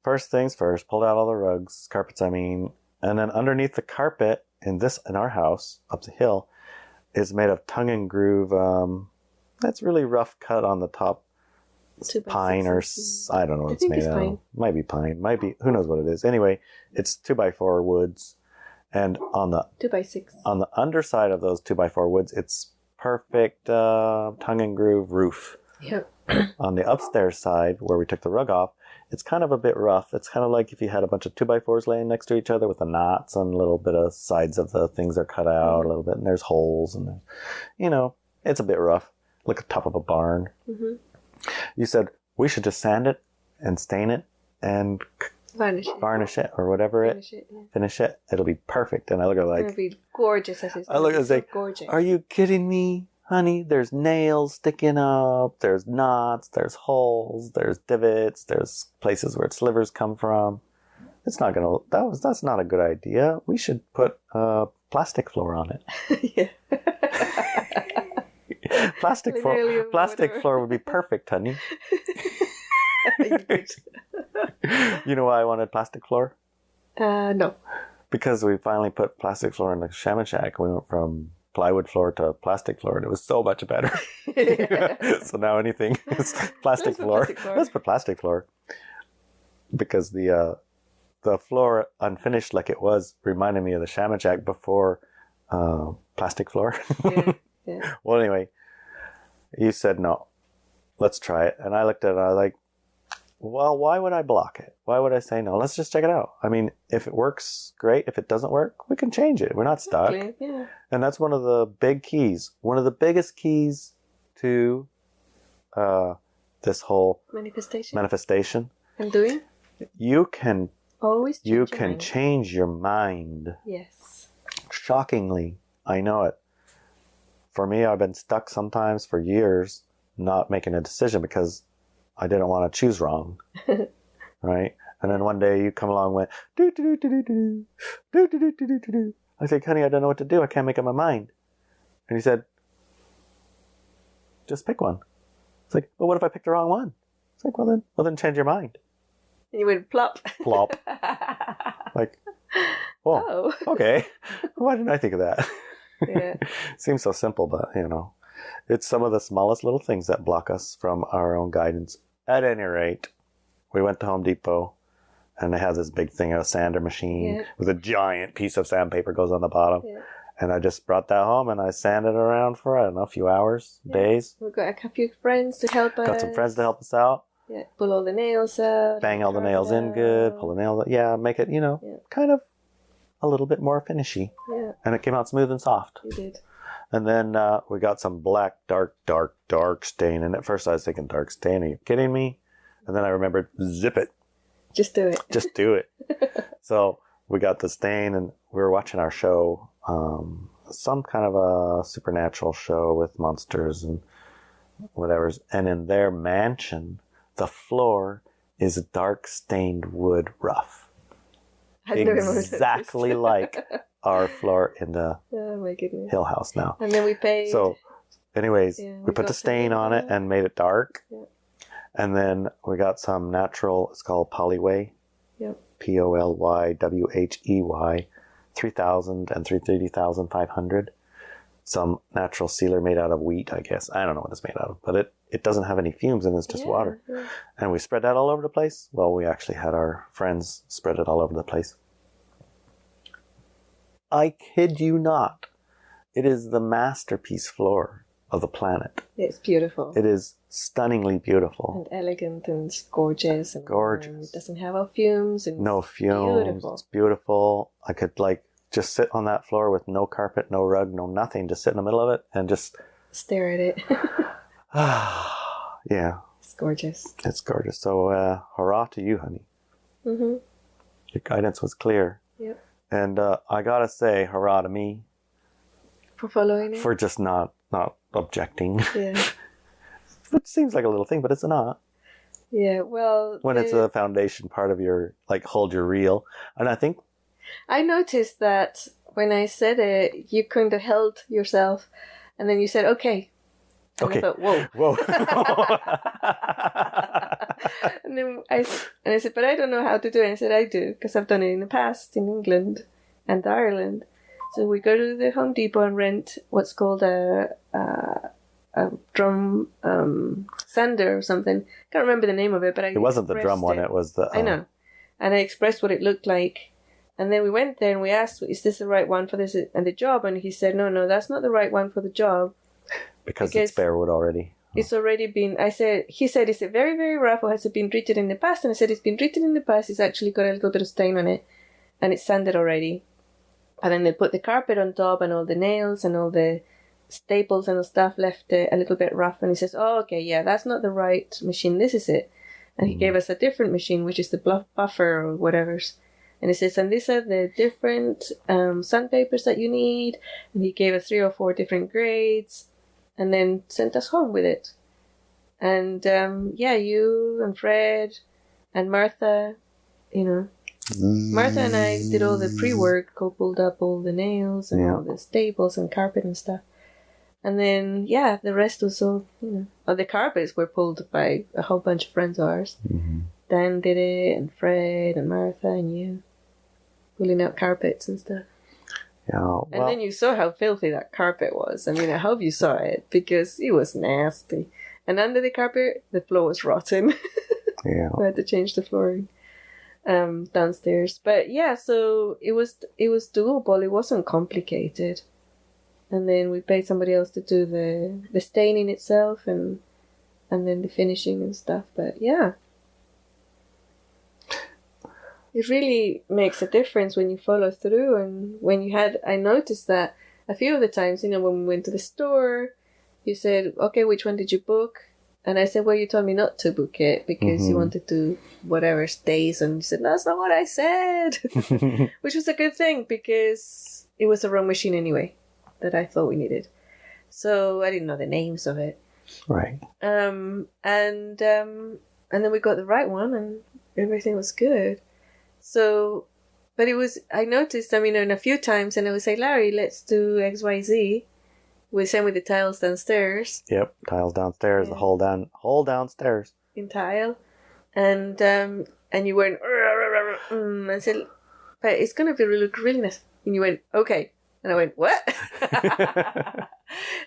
first things first, pulled out all the rugs, carpets I mean, and then underneath the carpet in our house, up the hill, is made of tongue and groove, that's really rough cut on the top. Pine or I don't know what it's made out of. Might be pine. Might be, who knows what it is. Anyway, it's 2x4 woods, and on the
2x6
on the underside of those 2x4 woods, it's perfect tongue and groove roof.
Yep.
On the upstairs side, where we took the rug off, it's kind of a bit rough. It's kind of like if you had a bunch of 2x4s laying next to each other with the knots and a little bit of sides of the things are cut out a little bit, and there's holes, and it's a bit rough, like the top of a barn. Mm-hmm. You said we should just sand it and stain it and varnish it or whatever finish it. It'll be perfect. And I look at it
it'll be gorgeous.
I look at it gorgeous. Are you kidding me, honey? There's nails sticking up. There's knots. There's holes. There's divots. There's places where slivers come from. It's not gonna. That's not a good idea. We should put plastic floor on it.
Yeah.
Plastic floor would be perfect, honey. You know why I wanted plastic floor?
No.
Because we finally put plastic floor in the shaman shack. We went from plywood floor to plastic floor, and it was so much better. So now anything is plastic floor. Let's put plastic floor. Because the floor unfinished like it was reminded me of the shaman shack before plastic floor.
Yeah.
Well, anyway, you said no. Let's try it. And I looked at it and I was like, well, why would I block it? Why would I say no? Let's just check it out. I mean, if it works, great. If it doesn't work, we can change it. We're not stuck.
Exactly. Yeah.
And that's one of the big keys. One of the biggest keys to this whole manifestation.
And doing?
You can
always
change your mind.
Yes.
Shockingly, I know it. For me, I've been stuck sometimes for years not making a decision because I didn't want to choose wrong. Right? And then one day you come along and went, do, do, do, do, do, do, do, do, do, do, do. I said, honey, I don't know what to do. I can't make up my mind. And he said, just pick one. It's like, well, what if I picked the wrong one? It's like, well then change your mind.
And you went plop.
Plop. Like, oh, okay. Why didn't I think of that?
Yeah.
Seems so simple, but it's some of the smallest little things that block us from our own guidance. At any rate, we went to Home Depot and they have this big thing, a sander machine with a giant piece of sandpaper goes on the bottom. Yeah. And I just brought that home and I sanded around for, I don't know, a few hours, days.
We've got a few friends to help us.
Got some friends to help us out.
Yeah, pull all the nails out.
Bang all the nails in good, pull the nails out. Yeah, make it, kind of a little bit more finishy.
Yeah.
And it came out smooth and soft.
You did.
And then we got some black, dark stain. And at first I was thinking, dark stain, are you kidding me? And then I remembered, zip it.
Just do it.
Just do it. So we got the stain and we were watching our show, some kind of a supernatural show with monsters and whatever. And in their mansion, the floor is dark stained wood rough. Exactly like our floor in the Hill House now.
And then we paid.
So, anyways, we put the stain on it and made it dark. Yeah. And then we got some natural, it's called Polyway.
Yep.
POLYWHEY, 3,000 and 330,500. Some natural sealer made out of wheat, I guess. I don't know what it's made out of, but it doesn't have any fumes and it's just water. Yeah. And we spread that all over the place. Well, we actually had our friends spread it all over the place. I kid you not. It is the masterpiece floor of the planet.
It's beautiful.
It is stunningly beautiful.
And elegant and gorgeous. And
gorgeous.
It doesn't have all fumes. And
no fumes. Beautiful. It's beautiful. I could just sit on that floor with no carpet, no rug, no nothing. Just sit in the middle of it and just
stare at it.
Yeah.
It's gorgeous.
It's gorgeous. So, hurrah to you, honey.
Mm-hmm.
Your guidance was clear.
Yep.
And I gotta say, hurrah to me.
For following it?
For just not objecting.
Yeah.
Which seems like a little thing, but it's not.
Yeah, well...
When it's a foundation part of your, hold your reel. And I think...
I noticed that when I said it, you kind of held yourself, and then you said, okay. And I thought, whoa. And then I said, but I don't know how to do it. And I said, I do, because I've done it in the past in England and Ireland. So we go to the Home Depot and rent what's called a drum sander or something. Can't remember the name of it, but it wasn't the drum one.
It was the.
I know, and I expressed what it looked like, and then we went there and we asked, "Is this the right one for this and the job?" And he said, "No, that's not the right one for the job
because it's bare wood already."
It's already been. He said, "Is it very, very rough, or has it been treated in the past?" And I said, "It's been treated in the past. It's actually got a little bit of stain on it, and it's sanded already." And then they put the carpet on top and all the nails and all the staples and stuff left a little bit rough. And he says, "Oh, okay, yeah, that's not the right machine. This is it." And he gave us a different machine, which is the buffer or whatever's. And he says, "And these are the different sandpapers that you need." And he gave us 3 or 4 different grades and then sent us home with it. And you and Fred and Martha, Martha and I did all the pre-work, pulled up all the nails and all the staples and carpet and stuff. And then, the rest was all, the carpets were pulled by a whole bunch of friends of ours.
Mm-hmm.
Dan did it, and Fred, and Martha, and you. Pulling out carpets and stuff.
Yeah, well,
and then you saw how filthy that carpet was. I mean, I hope you saw it, because it was nasty. And under the carpet, the floor was rotten.
yeah.
We had to change the flooring downstairs. But yeah, so it was doable. It wasn't complicated. And then we paid somebody else to do the staining itself and then the finishing and stuff. But yeah. It really makes a difference when you follow through, and when you I noticed that a few of the times, when we went to the store, you said, okay, which one did you book? And I said, well, you told me not to book it because you wanted to whatever days, and you said, that's not what I said, which was a good thing because it was the wrong machine anyway that I thought we needed. So I didn't know the names of it.
Right.
And then we got the right one and everything was good. So, but I noticed, in a few times, and I would say, Larry, let's do XYZ. We same with the tiles downstairs.
Yep, tiles downstairs, the whole downstairs.
In tile. And you went, and said, but it's going to look really nice. And you went, okay. And I went, what?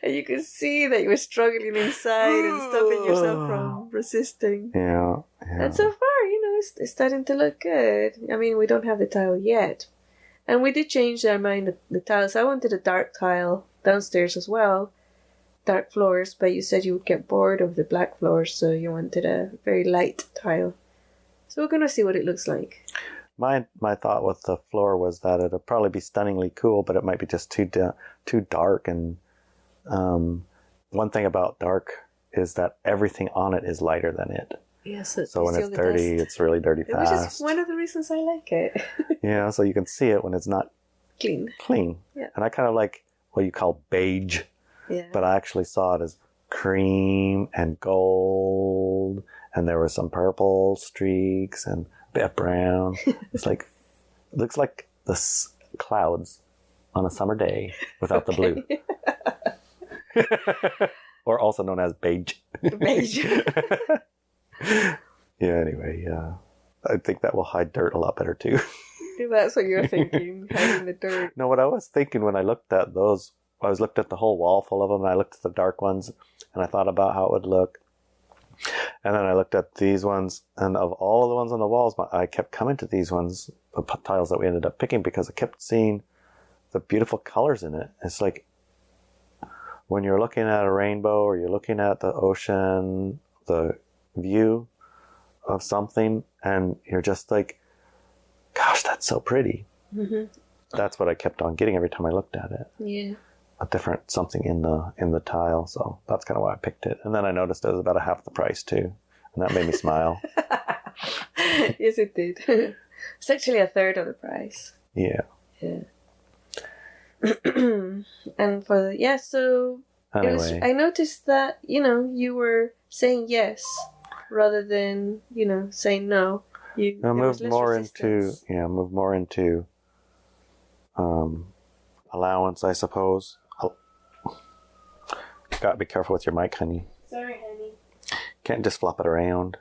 And you could see that you were struggling inside and stopping yourself from resisting.
Yeah.
And so far, it's starting to look good. We don't have the tile yet. And we did change our mind, the tiles. I wanted a dark tile downstairs as well, dark floors, but you said you would get bored of the black floors, so you wanted a very light tile. So we're going to see what it looks like.
My thought with the floor was that it'll probably be stunningly cool, but it might be just too dark. And one thing about dark is that everything on it is lighter than it.
Yes,
so when it's dirty, it's really dirty fast.
Which is one of the reasons I like it.
Yeah, so you can see it when it's not
clean.
Yeah. And I kind of like what you call beige.
Yeah.
But I actually saw it as cream and gold, and there were some purple streaks and a bit of brown. It's looks like the clouds on a summer day without the blue. Or also known as beige.
Beige.
Yeah, anyway, I think that will hide dirt a lot better too.
That's what you're thinking, hiding the dirt.
No, what I was thinking when I looked at those, I looked at the whole wall full of them, and I looked at the dark ones, and I thought about how it would look. And then I looked at these ones, and of all of the ones on the walls, I kept coming to these ones, the tiles that we ended up picking, because I kept seeing the beautiful colors in it. It's like when you're looking at a rainbow, or you're looking at the ocean, the view of something, and you're just like, gosh, that's so pretty. Mm-hmm. That's what I kept on getting every time I looked at it.
Yeah.
A different something in the tile, so that's kind of why I picked it. And then I noticed it was about half the price too, and that made me smile.
Yes, it did. It's actually a third of the price.
Yeah.
Yeah. And so anyway. I noticed that you were saying yes rather than saying no.
I moved more into allowance, I suppose. Gotta be careful with your mic, honey.
Sorry, honey.
Can't just flop it around.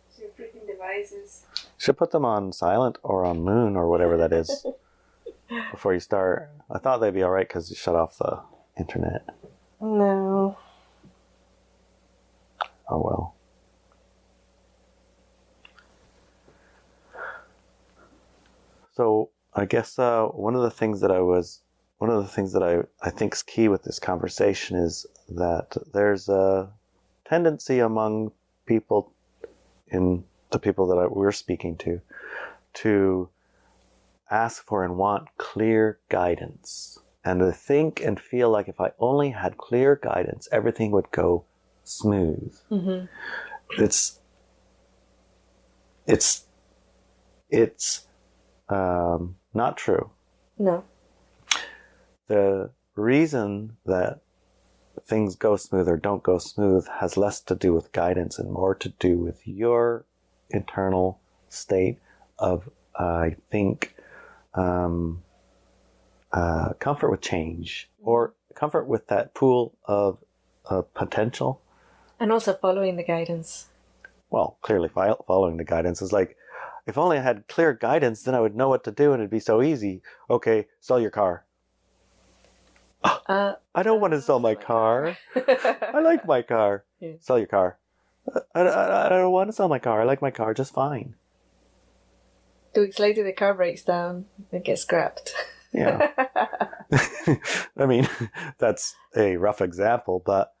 It's your freaking devices.
Should put them on silent or on moon or whatever that is before you start. I thought they'd be all right because you shut off the internet.
No.
Oh well. So I guess one of the things that I think is key with this conversation is that there's a tendency among people, in the people that we're speaking to ask for and want clear guidance, and to think and feel like if I only had clear guidance, everything would go smooth. Mm-hmm. It's not true.
No.
The reason that things go smooth or don't go smooth has less to do with guidance and more to do with your internal state of, I think, comfort with change, or comfort with that pool of potential.
And also following the guidance.
well, clearly following the guidance is like, if only I had clear guidance, then I would know what to do and it'd be so easy. Okay, sell your car. I don't want to sell my car. I like my car.
Yeah.
Sell your car. I don't want to sell my car. I like my car just fine.
2 weeks later, the car breaks down and gets scrapped.
Yeah. I mean, that's a rough example, but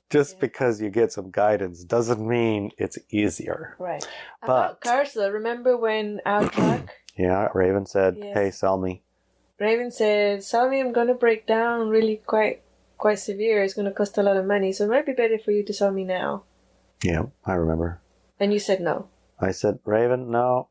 just because you get some guidance doesn't mean it's easier.
Right.
But
about cars, though, remember when our truck...
yeah, Raven said,
Yes.
hey, sell me.
Raven said, sell me, I'm going to break down really quite severe. It's going to cost a lot of money, so it might be better for you to sell me now.
Yeah, I remember.
And you said no.
I said, Raven, no.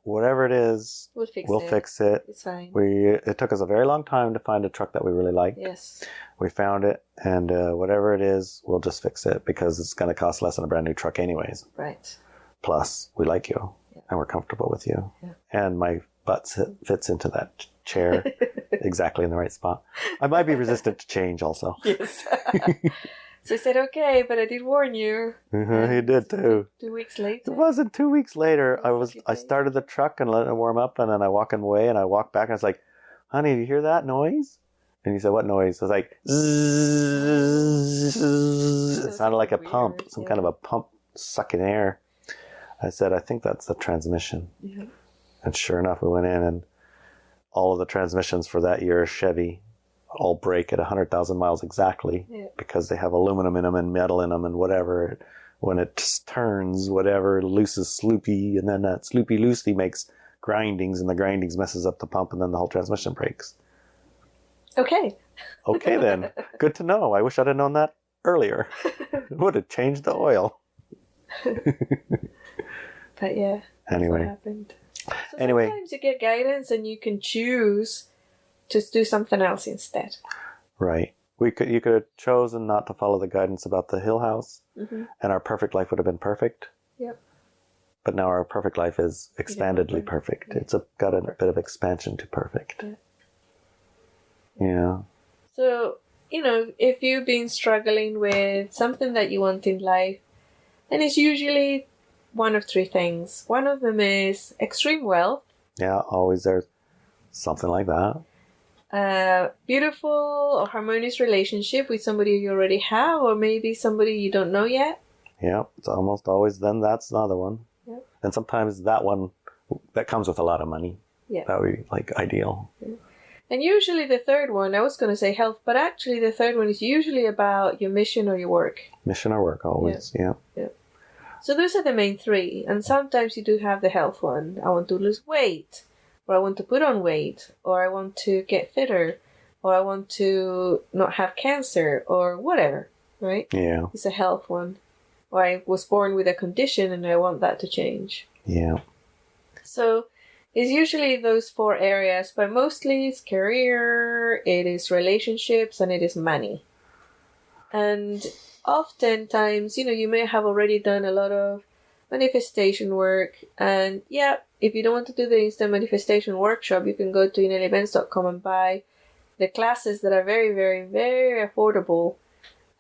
Whatever it is,
We'll
fix it.
It's fine.
It took us a very long time to find a truck that we really liked.
Yes.
We found it, and whatever it is, we'll just fix it because it's going to cost less than a brand new truck anyways.
Right.
Plus, we like you, and we're comfortable with you.
Yeah.
And my butt fits into that chair exactly in the right spot. I might be resistant to change also.
Yes. So I said, okay, but I did warn you.
He did too.
2 weeks later.
It wasn't 2 weeks later. I started the truck and let it warm up, and then I walk away, and I walk back, and I was like, honey, do you hear that noise? And he said, what noise? I was like, zzz. It sounded like a pump, some kind of a pump sucking air. I said, I think that's the transmission.
Yeah.
And sure enough, we went in, and all of the transmissions for that year's Chevy all break at 100,000 miles exactly because they have aluminum in them and metal in them and whatever. When it turns, whatever, loose is sloopy, and then that sloopy loosely makes grindings, and the grindings messes up the pump, and then the whole transmission breaks.
Okay.
Okay, then. Good to know. I wish I'd have known that earlier. It would have changed the oil.
But yeah.
Anyway.
What happened. So
anyway.
Sometimes you get guidance and you can choose to do something else instead.
Right. You could have chosen not to follow the guidance about the hill house, and our perfect life would have been perfect.
Yep.
But now our perfect life is expandedly perfect. Yeah. It's got a bit of expansion to perfect. Yeah.
So, if you've been struggling with something that you want in life, then it's usually one of three things. One of them is extreme wealth.
Yeah, always there's something like that.
Beautiful or harmonious relationship with somebody you already have, or maybe somebody you don't know yet.
Yeah, it's almost always then that's another one.
Yep.
And sometimes that one that comes with a lot of money.
Yeah.
That would be like ideal.
Yeah. And usually the third one, I was going to say health, but actually the third one is usually about your mission or your work.
Mission or work, always, yeah.
So those are the main three. And sometimes you do have the health one. I want to lose weight, or I want to put on weight, or I want to get fitter, or I want to not have cancer, or whatever, right?
Yeah.
It's a health one. Or I was born with a condition and I want that to change.
Yeah.
So it's usually those four areas, but mostly it's career, it is relationships, and it is money. And oftentimes, you may have already done a lot of manifestation work. And if you don't want to do the instant manifestation workshop, you can go to ineliabenz.com and buy the classes that are very, very, very affordable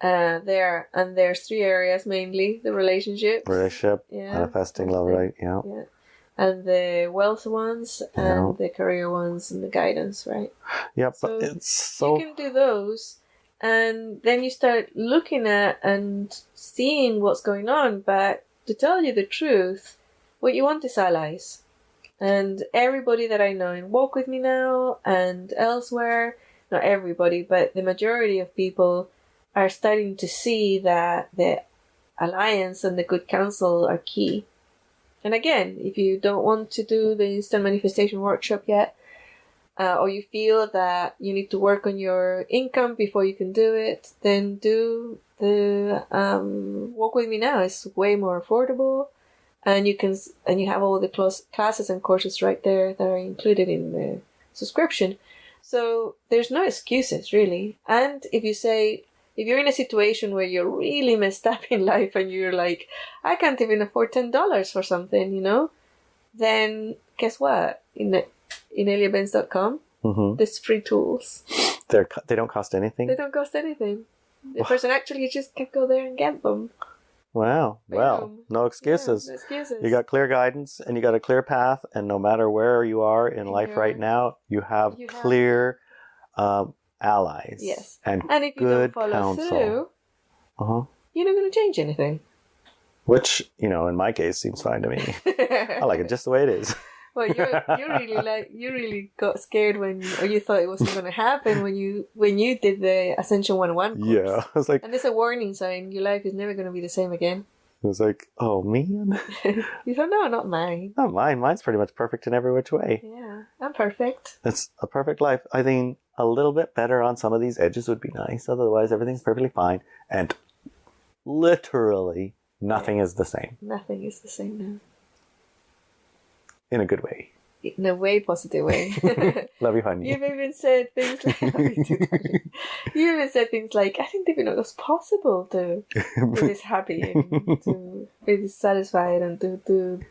there. And there's three areas mainly: the relationship,
manifesting love, right? Yeah.
And the wealth ones, and the career ones, and the guidance, right?
Yeah,
so
but it's so...
You can do those, and then you start looking at and seeing what's going on. But to tell you the truth, what you want is allies. And everybody that I know in Walk With Me Now and elsewhere, not everybody, but the majority of people are starting to see that the alliance and the good counsel are key. And again, if you don't want to do the instant manifestation workshop yet, or you feel that you need to work on your income before you can do it, then do the Walk With Me Now. It's way more affordable, and you have all the classes and courses right there that are included in the subscription. So there's no excuses really. And if you're in a situation where you're really messed up in life and you're like, I can't even afford $10 for something, then guess what? In ineliabenz.com, there's free tools.
They don't cost anything?
They don't cost anything. The person actually just can go there and get them.
Wow. Well,
Boom.
no excuses.
Yeah, no excuses.
You got clear guidance and you got a clear path, and no matter where you are in life right now, you have clear allies.
Yes.
And
if you
good
don't follow
counsel.
through, you're not going to change anything.
Which, in my case, seems fine to me. I like it just the way it is.
Well, you really got scared or you thought it wasn't going to happen when you did the Ascension 101 course.
Yeah, I was like,
and there's a warning sign: your life is never going to be the same again.
I was like, oh man.
You thought, no, not mine.
Not mine. Mine's pretty much perfect in every which way.
Yeah, I'm perfect.
It's a perfect life. I think a little bit better on some of these edges would be nice. Otherwise, everything's perfectly fine. And literally nothing is the same.
Nothing is the same now.
In a good way.
In a way positive way.
Love you, honey.
You've even said things like I didn't even know it was possible to be this happy and to be this satisfied and to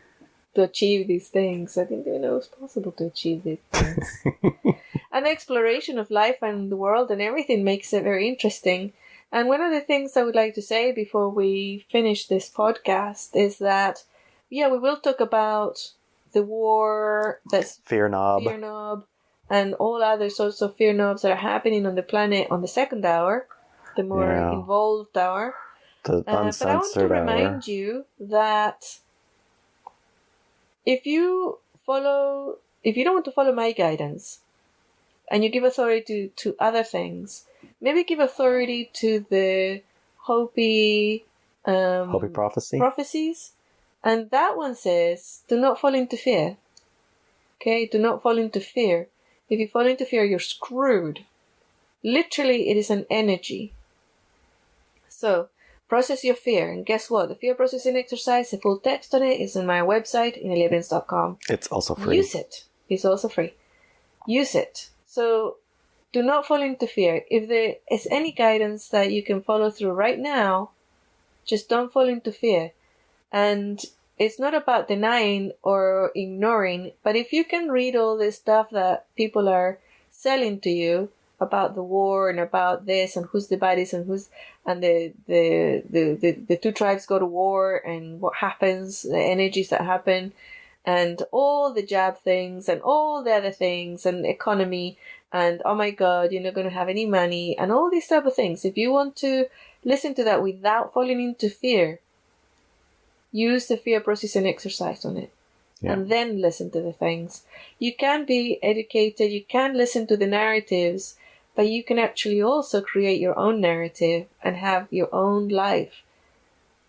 achieve these things. I didn't even know it was possible to achieve these things. And the exploration of life and the world and everything makes it very interesting. And one of the things I would like to say before we finish this podcast is that, we will talk about the war, that's
fear knob,
and all other sorts of fear knobs that are happening on the planet on the second hour, the more involved hour.
The uncensored
but I want to remind you that if you don't want to follow my guidance and you give authority to other things, maybe give authority to the Hopi prophecies. And that one says, do not fall into fear. Okay? Do not fall into fear. If you fall into fear, you're screwed. Literally, it is an energy. So, process your fear. And guess what? The fear processing exercise, the full text on it is on my website, ineliabenz.com.
It's also free.
Use it. It's also free. Use it. So, do not fall into fear. If there is any guidance that you can follow through right now, just don't fall into fear. And it's not about denying or ignoring, but if you can read all this stuff that people are selling to you about the war and about this and who's the baddies and the two tribes go to war and what happens, the energies that happen, and all the jab things and all the other things and economy and oh my god, you're not going to have any money and all these type of things. If you want to listen to that without falling into fear, use the fear processing exercise on it. Yeah. And then listen to the things. You can be educated, you can listen to the narratives, but you can actually also create your own narrative and have your own life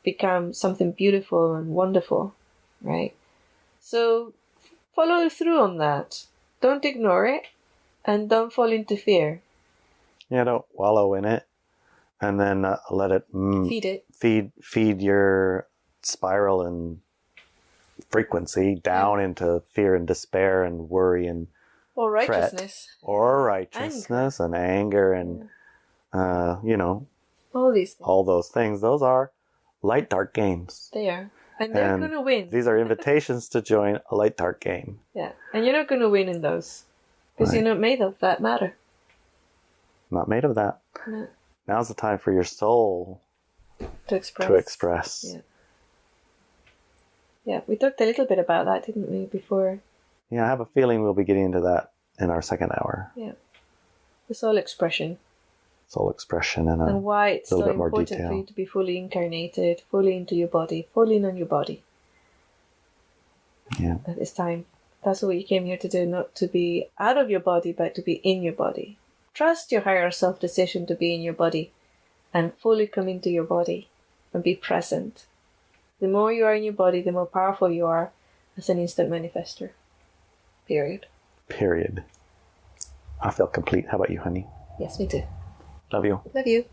become something beautiful and wonderful, right? So follow through on that. Don't ignore it and don't fall into fear.
Yeah, don't wallow in it and then let it feed your spiral and frequency down into fear and despair and worry and
or righteousness
and anger and
all these things.
All those things, those are light dark games.
They are, and they're going to win.
These are invitations to join a light dark game.
Yeah, and you're not going to win in those because you're not made of that matter.
Not made of that.
No.
Now's the time for your soul
to express.
Yeah.
Yeah, we talked a little bit about that, didn't we, before?
Yeah, I have a feeling we'll be getting into that in our second hour.
Yeah. The soul expression.
Soul expression and
why it's so important for you to be fully incarnated, fully into your body, fully in on your body.
Yeah.
At this time. That's what you came here to do, not to be out of your body, but to be in your body. Trust your higher self decision to be in your body and fully come into your body and be present. The more you are in your body, the more powerful you are as an instant manifester. Period.
I feel complete. How about you, honey?
Yes, me too.
Love you.
Love you.